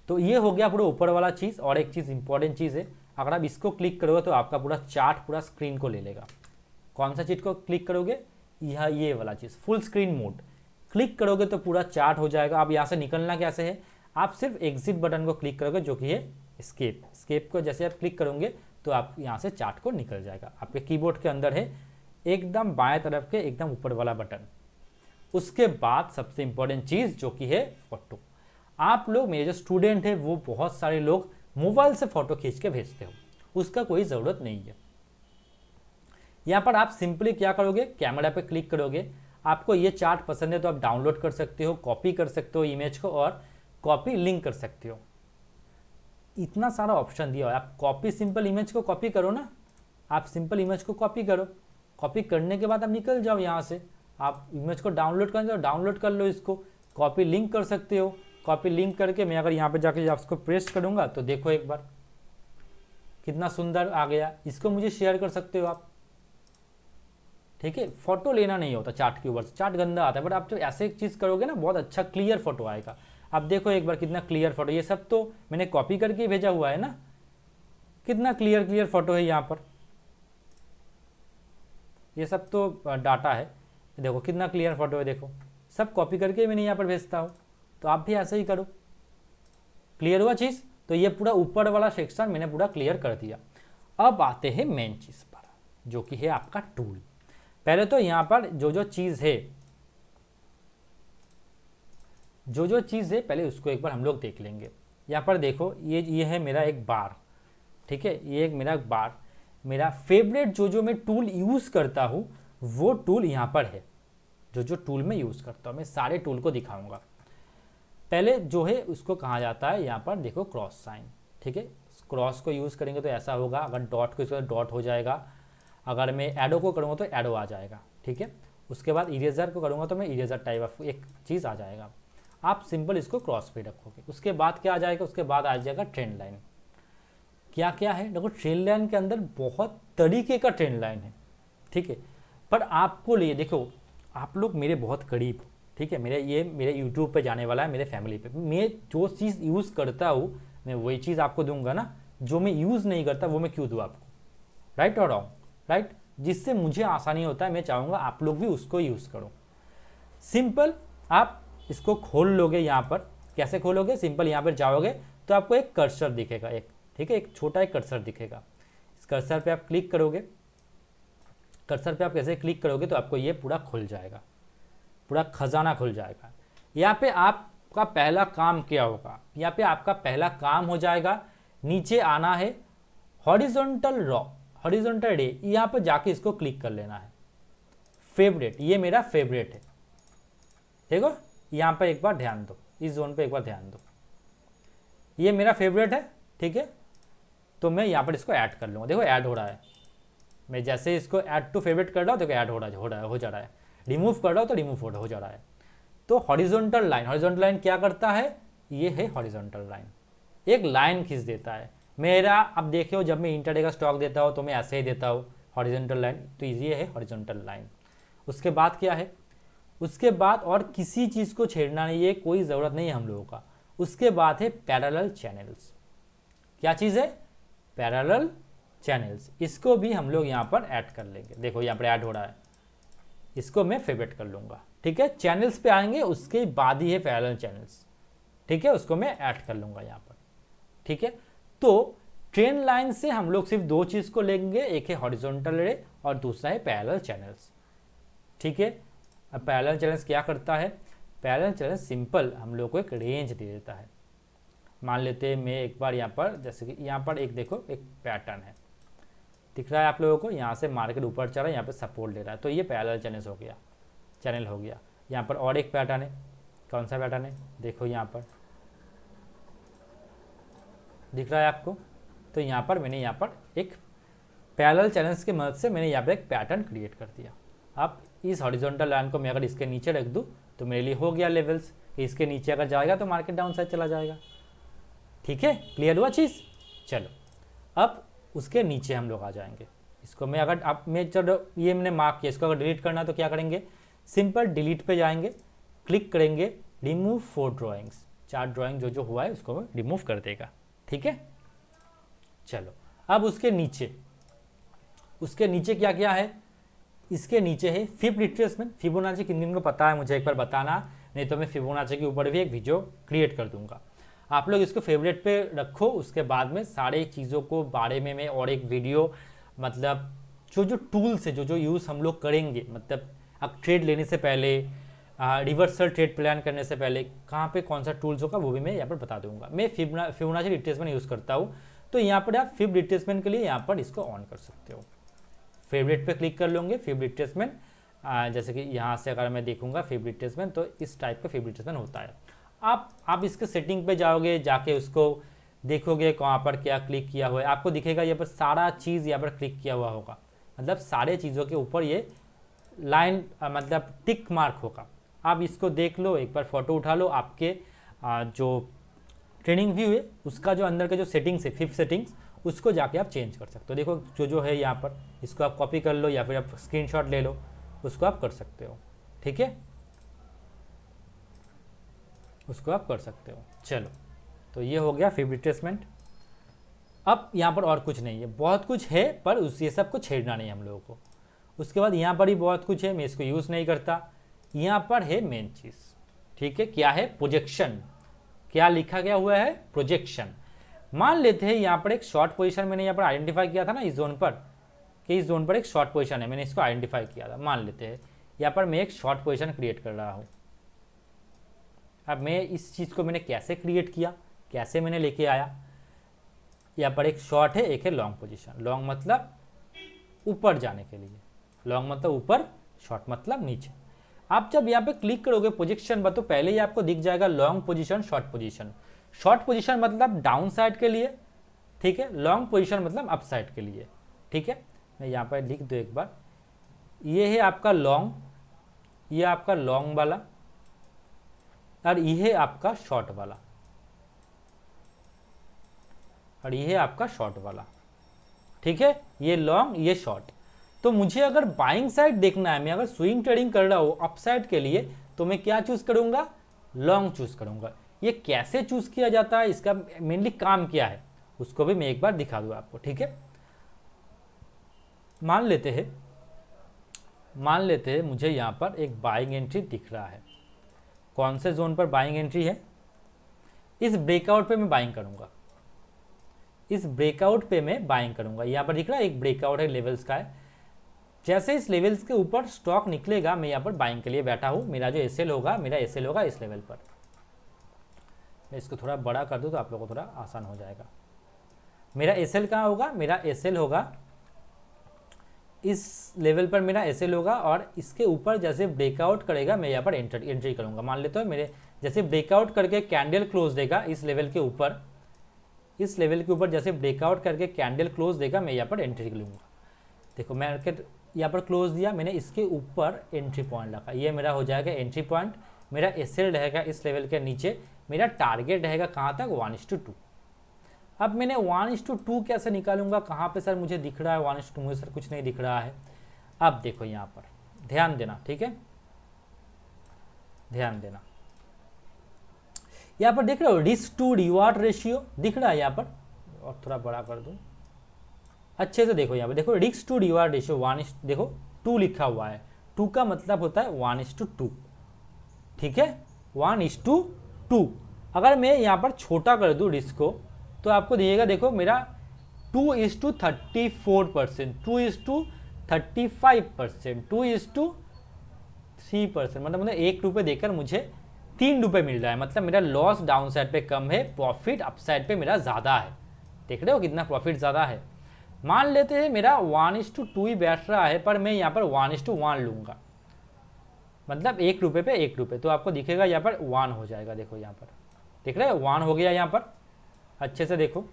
तो ये हो गया पूरा ऊपर वाला चीज़। और एक चीज़ इंपॉर्टेंट चीज़ है, अगर आप इसको क्लिक करोगे तो आपका पूरा चार्ट पूरा स्क्रीन को ले लेगा। कौन सा चीज़ को क्लिक करोगे, यह ये वाला चीज़, फुल स्क्रीन मोड क्लिक करोगे तो पूरा चार्ट हो जाएगा। अब यहाँ से निकलना कैसे है, आप सिर्फ एग्जिट बटन को क्लिक करोगे जो कि है स्केप को जैसे आप क्लिक करोगे तो आप यहाँ से चार्ट को निकल जाएगा। आपके कीबोर्ड के अंदर है एकदम बाएं तरफ के एकदम ऊपर वाला बटन। उसके बाद सबसे इंपॉर्टेंट चीज़ जो कि है फोटो। आप लोग, मेरे जो स्टूडेंट है वो बहुत सारे लोग मोबाइल से फ़ोटो खींच के भेजते हो, उसका कोई ज़रूरत नहीं है। यहाँ पर आप सिंपली क्या करोगे, कैमरा पे क्लिक करोगे, आपको ये चार्ट पसंद है तो आप डाउनलोड कर सकते हो, कॉपी कर सकते हो इमेज को और कॉपी लिंक कर सकते हो। इतना सारा ऑप्शन दिया है। आप कॉपी सिंपल इमेज को कॉपी करो ना, आप सिंपल इमेज को कॉपी करो, कॉपी करने के बाद आप निकल जाओ यहाँ से। आप इमेज को डाउनलोड करना चाहो डाउनलोड कर लो, इसको कॉपी लिंक कर सकते हो। कॉपी लिंक करके मैं अगर यहाँ पे जाके इसको प्रेस करूँगा तो देखो एक बार कितना सुंदर आ गया। इसको मुझे शेयर कर सकते हो आप। ठीक है, फोटो लेना नहीं होता चार्ट के ऊपर से, चार्ट गंदा आता है, बट आप जो ऐसे एक चीज़ करोगे ना बहुत अच्छा क्लियर फोटो आएगा। आप देखो एक बार कितना क्लियर फोटो, ये सब तो मैंने कॉपी करके भेजा हुआ है ना, कितना क्लियर फोटो है यहाँ पर, ये सब तो डाटा है। देखो कितना क्लियर फोटो है, देखो सब कॉपी करके मैंने यहाँ पर भेजता हूँ, तो आप भी ऐसे ही करो। क्लियर हुआ चीज़, तो ये पूरा ऊपर वाला सेक्शन मैंने पूरा क्लियर कर दिया। अब आते हैं मेन चीज़ पर जो कि है आपका टूल। पहले तो यहाँ पर जो चीज़ है, जो चीज़ है पहले उसको एक बार हम लोग देख लेंगे। यहाँ पर देखो ये है मेरा एक बार। ठीक है, ये एक मेरा बार, मेरा फेवरेट जो मैं टूल यूज़ करता हूँ वो टूल यहाँ पर है। जो टूल मैं यूज़ करता हूँ, मैं सारे टूल को दिखाऊंगा। पहले जो है उसको कहा जाता है यहाँ पर देखो क्रॉस साइन। ठीक है, क्रॉस को यूज़ करेंगे तो ऐसा होगा, अगर डॉट को इसका डॉट हो जाएगा, अगर मैं एडो को करूँगा तो एडो आ जाएगा। ठीक है, उसके बाद इरेजर को करूँगा तो मैं इरेजर टाइप ऑफ एक चीज़ आ जाएगा। आप सिंपल इसको क्रॉस पे रखोगे। उसके बाद क्या आ जाएगा, उसके बाद आ जाएगा ट्रेंड लाइन। क्या क्या है देखो, ट्रेंड लाइन के अंदर बहुत तरीके का ट्रेंड लाइन है। ठीक है, पर आपको लिए देखो, आप लोग मेरे बहुत करीब, ठीक है, मेरे यूट्यूब पे जाने वाला है, मेरे फैमिली पे। मैं जो चीज़ यूज़ करता हूँ मैं वही चीज़ आपको दूंगा ना, जो मैं यूज़ नहीं करता वो मैं क्यों दूँ आपको, राइट और रॉन्ग, राइट। जिससे मुझे आसानी होता है, मैं चाहूँगा आप लोग भी उसको यूज़ करो। सिंपल, आप इसको खोल लोगे यहाँ पर। कैसे खोलोगे? सिंपल, यहाँ पर जाओगे तो आपको एक कर्सर दिखेगा, एक, ठीक है, एक छोटा एक कर्सर दिखेगा। इस कर्सर पे आप क्लिक करोगे। कर्सर पे आप कैसे क्लिक करोगे तो आपको ये पूरा खुल जाएगा, पूरा खजाना खुल जाएगा। यहाँ पे आपका पहला काम क्या होगा? यहाँ पे आपका पहला काम हो जाएगा, नीचे आना है, हॉरिजॉन्टल रॉ, हॉरिजॉन्टल रे, यहाँ पर जाके इसको क्लिक कर लेना है। फेवरेट, ये मेरा फेवरेट है, देखो यहाँ पर एक बार ध्यान दो, इस जोन पे एक बार ध्यान दो, ये मेरा फेवरेट है, ठीक है। तो मैं यहाँ पर इसको ऐड कर लूँगा, देखो ऐड हो रहा है। मैं जैसे इसको ऐड टू फेवरेट कर रहा हूँ, देखो ऐड हो जा रहा है। रिमूव कर रहा हूँ तो रिमूव हो जा रहा है। तो हॉरिजॉन्टल लाइन, हॉरिजॉन्टल लाइन क्या करता है? ये है हॉरिजॉन्टल लाइन, एक लाइन खींच देता है मेरा। अब देखियो, जब मैं इंटरडे का स्टॉक देता हूँ तो मैं ऐसे ही देता हूँ हॉरिजॉन्टल लाइन, तो ये है हॉरिजॉन्टल लाइन। उसके बाद क्या है? उसके बाद और किसी चीज़ को छेड़ना नहीं है, कोई ज़रूरत नहीं है हम लोगों का। उसके बाद है पैरेलल चैनल्स। क्या चीज़ है? Parallel channels. इसको भी हम लोग यहाँ पर ऐड कर लेंगे, देखो यहाँ पर ऐड हो रहा है, इसको मैं फेवरेट कर लूँगा, ठीक है। चैनल्स पे आएंगे, उसके बाद ही है पैरेलल चैनल्स, ठीक है, उसको मैं ऐड कर लूँगा यहाँ पर, ठीक है। तो ट्रेंड लाइन से हम लोग सिर्फ दो चीज़ को लेंगे, एक है हॉरिजॉन्टल रे और दूसरा है पैरेलल चैनल्स, ठीक है। अब पैरेलल चैनल्स क्या करता है? पैरेलल चैनल्स सिंपल हम लोग को एक रेंज दे देता है। मान लेते हैं मैं एक बार यहाँ पर, जैसे कि यहाँ पर एक देखो एक पैटर्न है, दिख रहा है आप लोगों को, यहाँ से मार्केट ऊपर चल रहा है, यहाँ पे सपोर्ट ले रहा है, तो ये पैरेलल चैनल हो गया, चैनल हो गया। यहाँ पर और एक पैटर्न है, कौन सा पैटर्न है? देखो यहाँ पर दिख रहा है आपको। तो यहाँ पर मैंने यहाँ पर एक पैरेलल चैनल्स की मदद से मैंने यहाँ पर एक पैटर्न क्रिएट कर दिया। अब इस हॉरिजॉन्टल लाइन को मैं अगर इसके नीचे रख दूँ तो मेरे लिए हो गया लेवल्स, इसके नीचे अगर जाएगा तो मार्केट डाउन साइड चला जाएगा, ठीक है। क्लियर हुआ चीज़? चलो, अब उसके नीचे हम लोग आ जाएंगे। इसको मैं अगर आप मैं चलो ये मैंने मार्क किया, इसको अगर डिलीट करना तो क्या करेंगे? सिंपल डिलीट पे जाएंगे, क्लिक करेंगे, रिमूव 4 ड्राइंग्स, 4 ड्राइंग जो जो हुआ है उसको रिमूव कर देगा, ठीक है। चलो, अब उसके नीचे क्या क्या है? इसके नीचे है फिब रिट्रेसमेंट। फिबोनाची किन किन को पता है मुझे एक बार बताना, नहीं तो मैं फिबोनाची के ऊपर भी एक वीडियो क्रिएट कर दूंगा। आप लोग इसको फेवरेट पे रखो, उसके बाद में सारे चीज़ों को बारे में मैं और एक वीडियो, मतलब जो टूल्स है, जो यूज़ हम लोग करेंगे, मतलब अब ट्रेड लेने से पहले, रिवर्सल ट्रेड प्लान करने से पहले कहाँ पे कौन सा टूल्स होगा वो भी मैं यहाँ पर बता दूंगा। मैं फिबोनाची रिट्रेसमेंट यूज़ करता हूँ, तो यहाँ पर आप फिब रिट्रेसमेंट के लिए यहाँ पर इसको ऑन कर सकते हो। फेवरेट पे क्लिक कर लोगे, फिब रिट्रेसमेंट, जैसे कि यहाँ से अगर मैं देखूंगा फिब रिट्रेसमेंट, तो इस टाइप का फिब रिट्रेसमेंट होता है। आप इसके सेटिंग पे जाओगे, जाके उसको देखोगे कहाँ पर क्या क्लिक किया हुआ है, आपको दिखेगा यहाँ पर सारा चीज़ यहाँ पर क्लिक किया हुआ होगा, मतलब सारे चीज़ों के ऊपर ये लाइन मतलब टिक मार्क होगा। आप इसको देख लो, एक बार फोटो उठा लो, आपके जो ट्रेडिंग व्यू है उसका जो अंदर के जो सेटिंग्स है, फिफ्थ सेटिंग्स, उसको जाके आप चेंज कर सकते हो। देखो जो है यहाँ पर, इसको आप कॉपी कर लो या फिर आप स्क्रीनशॉट ले लो, उसको आप कर सकते हो, ठीक है, उसको आप कर सकते हो। चलो, तो ये हो गया फिब रिट्रेसमेंट। अब यहाँ पर और कुछ नहीं है, बहुत कुछ है पर ये सब को छेड़ना नहीं हम लोगों को। उसके बाद यहाँ पर ही बहुत कुछ है, मैं इसको यूज़ नहीं करता। यहाँ पर है मेन चीज़, ठीक है, क्या है? प्रोजेक्शन। क्या लिखा गया हुआ है? प्रोजेक्शन। मान लेते हैं यहाँ पर एक शॉर्ट पोजीशन मैंने यहाँ पर आइडेंटिफाई किया था ना, इस जोन पर, कि इस जोन पर एक शॉर्ट पोजीशन है, मैंने इसको आइडेंटिफाई किया था। मान लेते हैं यहाँ पर मैं एक शॉर्ट पोजीशन क्रिएट कर रहा हूँ। अब मैं इस चीज़ को मैंने कैसे क्रिएट किया, कैसे मैंने लेके आया? यहाँ पर एक शॉर्ट है, एक है लॉन्ग पोजीशन। लॉन्ग मतलब ऊपर जाने के लिए, लॉन्ग मतलब ऊपर, शॉर्ट मतलब नीचे। आप जब यहाँ पे क्लिक करोगे पोजीशन पर, तो पहले ही आपको दिख जाएगा long position, short position. Short position मतलब डाउन साइड के लिए, ठीक है, लॉन्ग पोजीशन मतलब अप साइड के लिए, ठीक है। मैं यहाँ पर लिख दूँ एक बार, ये है आपका लॉन्ग, ये आपका लॉन्ग वाला, और ये है आपका शॉर्ट वाला, और ये है आपका शॉर्ट वाला, ठीक है। ये लॉन्ग, ये शॉर्ट। तो मुझे अगर बाइंग साइड देखना है, मैं अगर स्विंग ट्रेडिंग कर रहा हूँ अपसाइड के लिए, तो मैं क्या चूज करूंगा, लॉन्ग चूज करूंगा। ये कैसे चूज किया जाता है, इसका मेनली काम क्या है, उसको भी मैं एक बार दिखा दूँ आपको। ठीक है, मान लेते हैं मुझे यहाँ पर एक बाइंग एंट्री दिख रहा है। कौन से जोन पर बाइंग एंट्री है, इस ब्रेकआउट पे मैं बाइंग करूंगा, इस ब्रेकआउट पे मैं बाइंग करूंगा। यहाँ पर दिख रहा है एक ब्रेकआउट है, लेवल्स का है। जैसे इस लेवल्स के ऊपर स्टॉक निकलेगा, मैं यहाँ पर बाइंग के लिए बैठा हूँ। मेरा जो एसएल होगा, मेरा एसएल होगा इस लेवल पर। मैं इसको थोड़ा बड़ा कर दूँ तो आप लोगों को थोड़ा आसान हो जाएगा। मेरा एसएल कहाँ होगा, मेरा एसएल होगा इस लेवल पर, मेरा एसएल होगा। और इसके ऊपर जैसे ब्रेकआउट करेगा, मैं यहाँ पर एंट्री करूँगा। मान लेते हो मेरे जैसे ब्रेकआउट करके कैंडल क्लोज देगा इस लेवल के ऊपर, इस लेवल के ऊपर जैसे ब्रेकआउट करके कैंडल क्लोज देगा, मैं यहाँ पर एंट्री लूँगा। देखो मार्केट यहाँ पर क्लोज दिया, मैंने इसके ऊपर एंट्री पॉइंट रखा, ये मेरा हो जाएगा एंट्री पॉइंट। मेरा एसएल रहेगा इस लेवल के नीचे, मेरा टारगेट रहेगा कहाँ तक, 1:2। अब मैंने 1:2 कैसे निकालूंगा, कहाँ पे सर मुझे दिख रहा है 1:2, मुझे सर कुछ नहीं दिख रहा है। अब देखो यहाँ पर ध्यान देना, ठीक है, ध्यान देना। यहाँ पर देख रहे हो रिस्क टू रिवार्ड रेशियो दिख रहा है यहाँ पर, और थोड़ा बड़ा कर दूं अच्छे से। देखो यहाँ पर देखो रिस्क टू रिवार्ड रेशियो 1 देखो 2 लिखा हुआ है। 2 का मतलब होता है 1:2, ठीक है, 1:2। अगर मैं यहाँ पर छोटा कर दूं रिस्क को, तो आपको दिएगा, देखो मेरा 2:34%, 2:35%, 2:3%, मतलब 1 रुपये देकर मुझे 3 रुपये मिल रहा है। मतलब मेरा लॉस डाउन साइड पे कम है, प्रॉफिट अप साइड पे मेरा ज़्यादा है। देख रहे हो कितना प्रॉफिट ज़्यादा है। मान लेते हैं मेरा 1:2 ही बैठ रहा है, पर मैं यहाँ पर 1:1 लूँगा, मतलब 1 रुपये पे 1 रुपये, तो आपको दिखेगा यहाँ पर 1 हो जाएगा। देखो यहाँ पर देख रहे हो 1 हो गया यहाँ पर, अच्छे से देखो,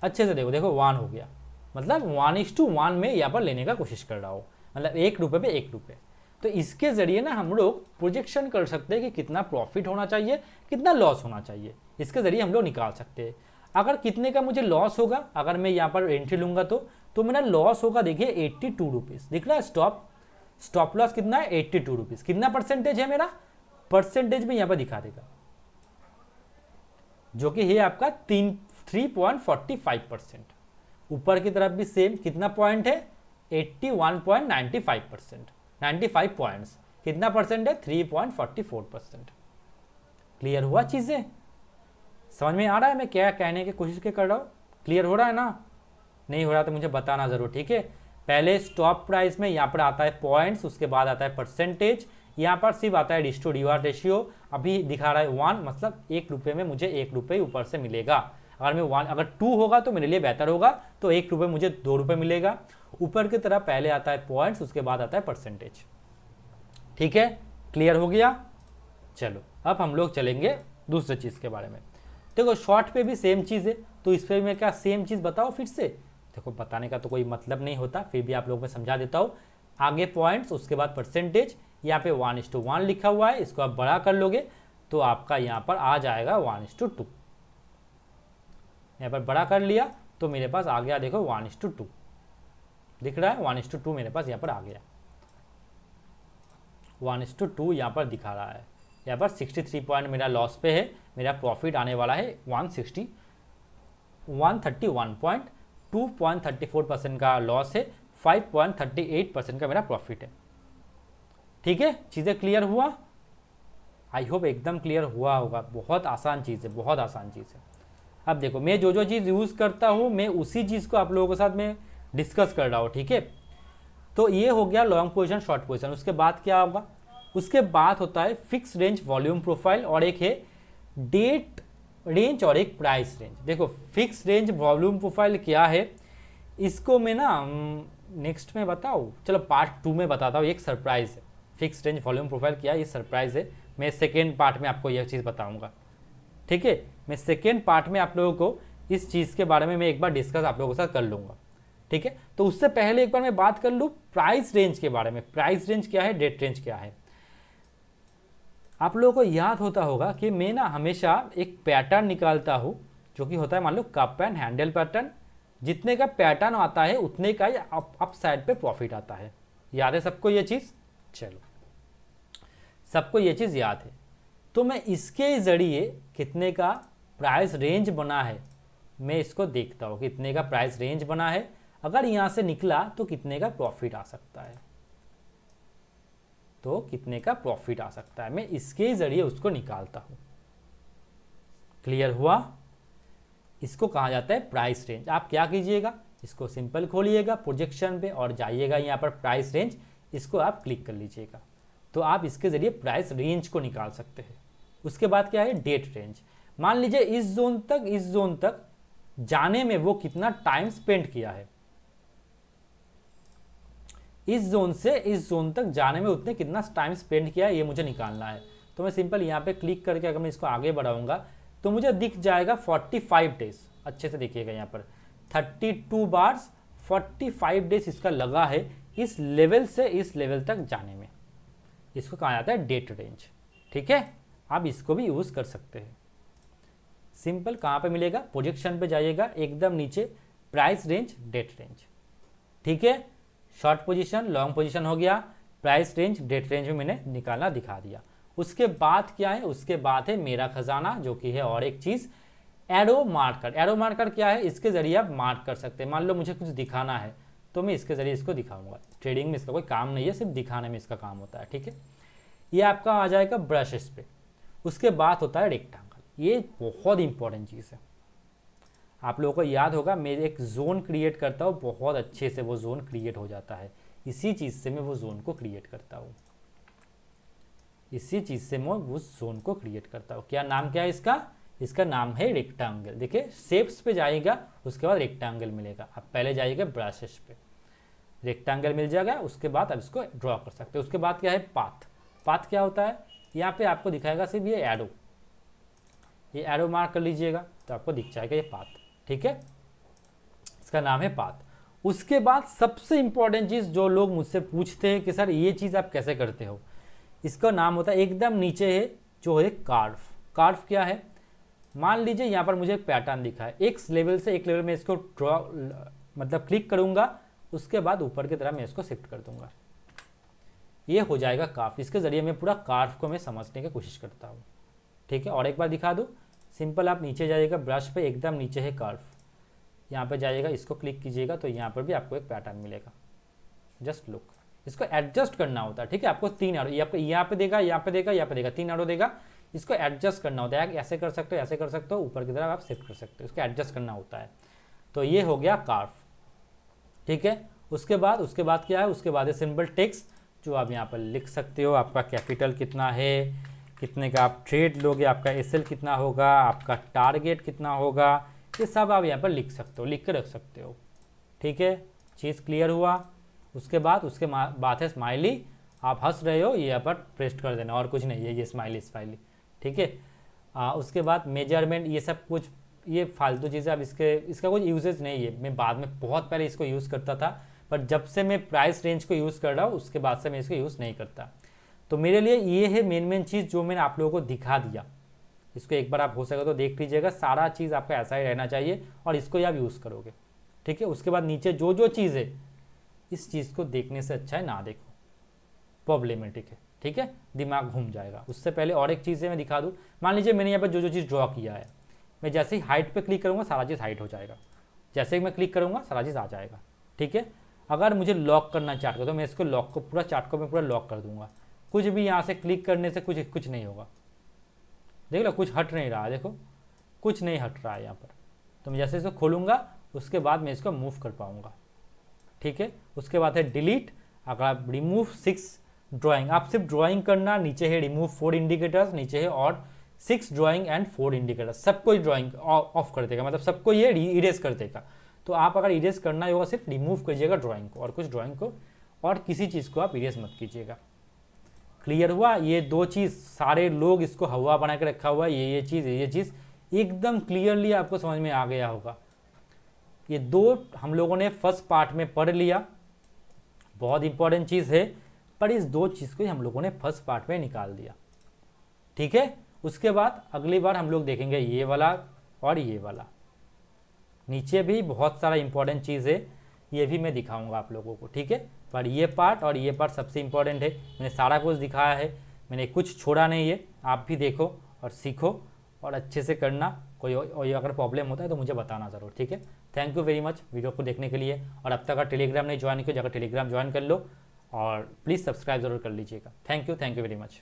अच्छे से देखो, देखो 1 हो गया, मतलब 1:1 में यहाँ पर लेने का कोशिश कर रहा हूँ, मतलब 1 रुपये पे 1 रुपये। तो इसके ज़रिए ना हम लोग प्रोजेक्शन कर सकते हैं कि कितना प्रॉफिट होना चाहिए, कितना लॉस होना चाहिए, इसके ज़रिए हम लोग निकाल सकते हैं। अगर कितने का मुझे लॉस होगा, अगर मैं यहाँ पर एंट्री लूँगा तो मेरा लॉस होगा, देखिए 82 रुपीज़ दिख रहा है। स्टॉप लॉस कितना है, 82 रुपीज़। कितना परसेंटेज है मेरा, परसेंटेज में यहाँ पर दिखा देगा, जो कि है आपका 3.45%। ऊपर की तरफ भी सेम, कितना पॉइंट है, 81.95%, 95 पॉइंट्स। कितना परसेंट है, 3.44%। क्लियर हुआ चीज़ें, समझ में आ रहा है मैं क्या कहने की कोशिश कर रहा हूँ, क्लियर हो रहा है ना। नहीं हो रहा तो मुझे बताना ज़रूर, ठीक है। पहले स्टॉप प्राइस में यहाँ पर आता है पॉइंट्स, उसके बाद आता है परसेंटेज, यहाँ पर सिर्फ आता है रिस्क टू रिवार्ड रेशियो। अभी दिखा रहा है 1, मतलब 1 रुपये में मुझे 1 रुपये ऊपर से मिलेगा। अगर 2 होगा तो मेरे लिए बेहतर होगा, तो 1 रुपये मुझे 2 रुपये मिलेगा। ऊपर की तरफ पहले आता है पॉइंट्स, उसके बाद आता है परसेंटेज, ठीक है, क्लियर हो गया। चलो अब हम लोग चलेंगे दूसरे चीज़ के बारे में। देखो शॉर्ट पे भी सेम चीज़ है, तो इस पर मैं क्या सेम चीज़ बताओ फिर से। देखो बताने का तो कोई मतलब नहीं होता, फिर भी आप लोगों को समझा देता हूँ। आगे पॉइंट्स, उसके बाद परसेंटेज, यहाँ पे 1:1 लिखा हुआ है, इसको आप बड़ा कर लोगे तो आपका यहाँ पर आ जाएगा 1:2। यहाँ पर बड़ा कर लिया तो मेरे पास आ गया, देखो 1:2 दिख रहा है, 1:2 मेरे पास यहाँ पर आ गया, 1:2 यहाँ पर दिखा रहा है। यहाँ पर 63 पॉइंट मेरा लॉस पे है, मेरा प्रॉफिट आने वाला है 131.2.34% का लॉस है, 5.38% का मेरा प्रॉफिट है, ठीक है। चीज़ें क्लियर हुआ, आई होप एकदम क्लियर हुआ होगा। बहुत आसान चीज़ है, बहुत आसान चीज़ है। अब देखो मैं जो चीज़ यूज़ करता हूँ, मैं उसी चीज़ को आप लोगों के साथ में डिस्कस कर रहा हूँ, ठीक है। तो ये हो गया लॉन्ग पोजीशन, शॉर्ट पोजीशन। उसके बाद क्या होगा, उसके बाद होता है फिक्स रेंज वॉल्यूम प्रोफाइल, और एक है डेट रेंज और एक प्राइस रेंज। देखो फिक्स रेंज वॉल्यूम प्रोफाइल क्या है, इसको मैं ना नेक्स्ट में बताऊँ, चलो पार्ट 2 में बताता हूँ। एक सरप्राइज है, फिक्स रेंज वॉल्यूम प्रोफाइल क्या है, ये सरप्राइज है। मैं सेकेंड पार्ट में आपको यह चीज़ बताऊँगा, ठीक है। मैं सेकेंड पार्ट में आप लोगों को इस चीज़ के बारे में मैं एक बार डिस्कस आप लोगों के साथ कर लूँगा, ठीक है। तो उससे पहले एक बार मैं बात कर लूँ प्राइस रेंज के बारे में। प्राइस रेंज क्या है, डेट रेंज क्या है। आप लोगों को याद होता होगा कि मैं ना हमेशा एक पैटर्न निकालता हूँ, जो कि होता है मान लो कप एंड हैंडल पैटर्न, जितने का पैटर्न आता है उतने का ही अप साइड पे प्रॉफिट आता है। याद है सबको ये चीज़? चलो, सबको ये चीज़ याद है। तो मैं इसके ज़रिए कितने का प्राइस रेंज बना है मैं इसको देखता हूँ, कितने का प्राइस रेंज बना है, अगर यहाँ से निकला तो कितने का प्रॉफिट आ सकता है, तो कितने का प्रॉफिट आ सकता है, मैं इसके ज़रिए उसको निकालता हूँ। क्लियर हुआ? इसको कहा जाता है प्राइस रेंज। आप क्या कीजिएगा, इसको सिंपल खोलिएगा प्रोजेक्शन पे और जाइएगा यहाँ पर प्राइस रेंज, इसको आप क्लिक कर लीजिएगा, तो आप इसके ज़रिए प्राइस रेंज को निकाल सकते हैं। उसके बाद क्या है, डेट रेंज। मान लीजिए इस जोन तक जाने में वो कितना टाइम स्पेंड किया है, इस जोन से इस जोन तक जाने में उसने कितना टाइम स्पेंड किया है, ये मुझे निकालना है। तो मैं सिंपल यहाँ पे क्लिक करके अगर मैं इसको आगे बढ़ाऊंगा तो मुझे दिख जाएगा 45 डेज। अच्छे से देखिएगा यहाँ पर 32 बार्स 45 डेज इसका लगा है इस लेवल से इस लेवल तक जाने में। इसको कहा जाता है डेट रेंज। ठीक है, आप इसको भी यूज़ कर सकते हैं। सिंपल कहाँ पे मिलेगा, प्रोजेक्शन पे जाइएगा, एकदम नीचे प्राइस रेंज डेट रेंज। ठीक है, शॉर्ट पोजीशन लॉन्ग पोजीशन हो गया, प्राइस रेंज डेट रेंज में मैंने निकालना दिखा दिया। उसके बाद क्या है, उसके बाद है मेरा खजाना, जो कि है और एक चीज़ एरो मार्कर। एरो मार्कर क्या है, इसके जरिए आप मार्क कर सकते हैं। मान लो मुझे कुछ दिखाना है तो मैं इसके जरिए इसको दिखाऊंगा। ट्रेडिंग में इसका कोई काम नहीं है, सिर्फ दिखाने में इसका काम होता है। ठीक है, ये आपका आ जाएगा ब्रशेस पे। उसके बाद होता है रेक्टेंगल। ये बहुत इंपॉर्टेंट चीज़ है, आप लोगों को याद होगा, मैं एक जोन क्रिएट करता हूँ, बहुत अच्छे से वो जोन क्रिएट हो जाता है। इसी चीज़ से मैं वो जोन को क्रिएट करता हूँ, इसी चीज़ से मैं उस जोन को क्रिएट करता हूँ। क्या नाम क्या है इसका, इसका नाम है रेक्टेंगल। देखिए शेप्स पे जाइएगा, उसके बाद रेक्टेंगल मिलेगा। आप पहले जाइएगा ब्रशेस पे, रेक्टेंगल मिल जाएगा, उसके बाद आप इसको ड्रॉ कर सकते हैं। उसके बाद क्या है, पाथ। पाथ क्या होता है, यहाँ पे आपको दिखाएगा सिर्फ ये एरो, ये एरो मार्क कर लीजिएगा तो आपको दिख जाएगा ये पाथ। ठीक है, इसका नाम है पाथ। उसके बाद सबसे इंपॉर्टेंट चीज़ जो लोग मुझसे पूछते हैं कि सर ये चीज़ आप कैसे करते हो, इसका नाम होता है, एकदम नीचे है जो है कार्व। कार्व क्या है, मान लीजिए यहाँ पर मुझे एक पैटर्न दिखा है, एक लेवल से एक लेवल में इसको ड्रॉ मतलब क्लिक करूँगा, उसके बाद ऊपर की तरफ मैं इसको शिफ्ट कर दूंगा, ये हो जाएगा कार्व। इसके ज़रिए मैं पूरा कार्व को मैं समझने की कोशिश करता हूँ। ठीक है, और एक बार दिखा दूँ, सिंपल आप नीचे जाइएगा ब्रश पे, एकदम नीचे है कार्व, यहाँ पे जाइएगा, इसको क्लिक कीजिएगा तो यहाँ पर भी आपको एक पैटर्न मिलेगा। जस्ट लुक, इसको एडजस्ट करना होता है। ठीक है, आपको 3 एरो यहाँ पे देगा, यहाँ पे देगा, यहाँ पे देगा, 3 एरो देगा, इसको एडजस्ट करना होता है। ऐसे कर सकते हो, ऐसे कर सकते हो, ऊपर की तरफ आप शिफ्ट कर सकते हो, इसको एडजस्ट करना होता है। तो ये हो गया कार्व। ठीक है, उसके बाद क्या है, उसके बाद है सिंबल टेक्स्ट, जो आप यहाँ पर लिख सकते हो। आपका कैपिटल कितना है, कितने का आप ट्रेड लोगे, आपका एसएल कितना होगा, आपका टारगेट कितना होगा, ये सब आप यहाँ पर लिख सकते हो, लिख के रख सकते हो। ठीक है, चीज़ क्लियर हुआ? उसके बाद है स्माइली। आप हंस रहे हो, ये यहाँ पर प्रेस्ट कर देना, और कुछ नहीं है, ये स्माइली। ठीक है, उसके बाद मेजरमेंट, ये सब कुछ ये फालतू चीज़ें, अब इसका कोई यूजेज नहीं है। मैं बाद में बहुत पहले इसको यूज़ करता था, पर जब से मैं प्राइस रेंज को यूज़ कर रहा हूँ उसके बाद से मैं इसको यूज़ नहीं करता। तो मेरे लिए ये है मेन चीज़ जो मैंने आप लोगों को दिखा दिया। इसको एक बार आप हो सके तो देख लीजिएगा, सारा चीज़ आपका ऐसा ही रहना चाहिए और इसको ही आप यूज़ करोगे। ठीक है, उसके बाद नीचे जो चीज़ है, इस चीज़ को देखने से अच्छा है ना देखो, प्रॉब्लमेटिक है। ठीक है, दिमाग घूम जाएगा। उससे पहले और एक चीज़ है, मैं दिखा दूँ। मान लीजिए मैंने यहाँ पर जो चीज़ ड्रॉ किया है, मैं जैसे ही हाइट पे क्लिक करूँगा सारा चीज़ हाइट हो जाएगा, जैसे ही मैं क्लिक करूँगा सारा चीज़ आ जाएगा। ठीक है, अगर मुझे लॉक करना चार्ट को, तो मैं इसको लॉक को पूरा चार्ट को मैं पूरा लॉक कर दूंगा। कुछ भी यहाँ से क्लिक करने से कुछ नहीं होगा। देख लो, कुछ हट नहीं रहा, देखो कुछ नहीं हट रहा है यहाँ पर। तो मैं जैसे इसको खोलूँगा उसके बाद मैं इसको मूव कर पाऊँगा। ठीक है, उसके बाद है डिलीट। अगर आप रिमूव 6 ड्राइंग, आप सिर्फ ड्राइंग करना, नीचे है रिमूव 4 इंडिकेटर्स, नीचे है और 6 ड्राइंग एंड 4 इंडिकेटर्स, सबको ड्राइंग ऑफ कर देगा, मतलब सबको ये इरेज कर देगा। तो आप अगर इरेज करना ही होगा सिर्फ रिमूव कीजिएगा ड्राइंग को, और कुछ ड्राइंग को और किसी चीज़ को आप इरेज मत कीजिएगा। क्लियर हुआ? ये 2 चीज़ सारे लोग इसको हवा बना के रखा हुआ है, ये चीज़ एकदम क्लियरली आपको समझ में आ गया होगा। ये 2 हम लोगों ने फर्स्ट पार्ट में पढ़ लिया, बहुत इंपॉर्टेंट चीज़ है, पर इस 2 चीज़ को हम लोगों ने फर्स्ट पार्ट में निकाल दिया। ठीक है, उसके बाद अगली बार हम लोग देखेंगे ये वाला और ये वाला। नीचे भी बहुत सारा इंपॉर्टेंट चीज़ है, ये भी मैं दिखाऊंगा आप लोगों को, ठीक है। पर ये पार्ट और ये पार्ट सबसे इम्पोर्टेंट है, मैंने सारा कुछ दिखाया है, मैंने कुछ छोड़ा नहीं है। आप भी देखो और सीखो और अच्छे से करना। कोई अगर प्रॉब्लम होता है तो मुझे बताना ज़रूर, ठीक है। Thank you very much video को देखने के लिए। और अब तक अगर टेलीग्राम नहीं ज्वाइन किया, जाकर टेलीग्राम ज्वाइन कर लो और प्लीज़ सब्सक्राइब ज़रूर कर लीजिएगा। Thank you very much.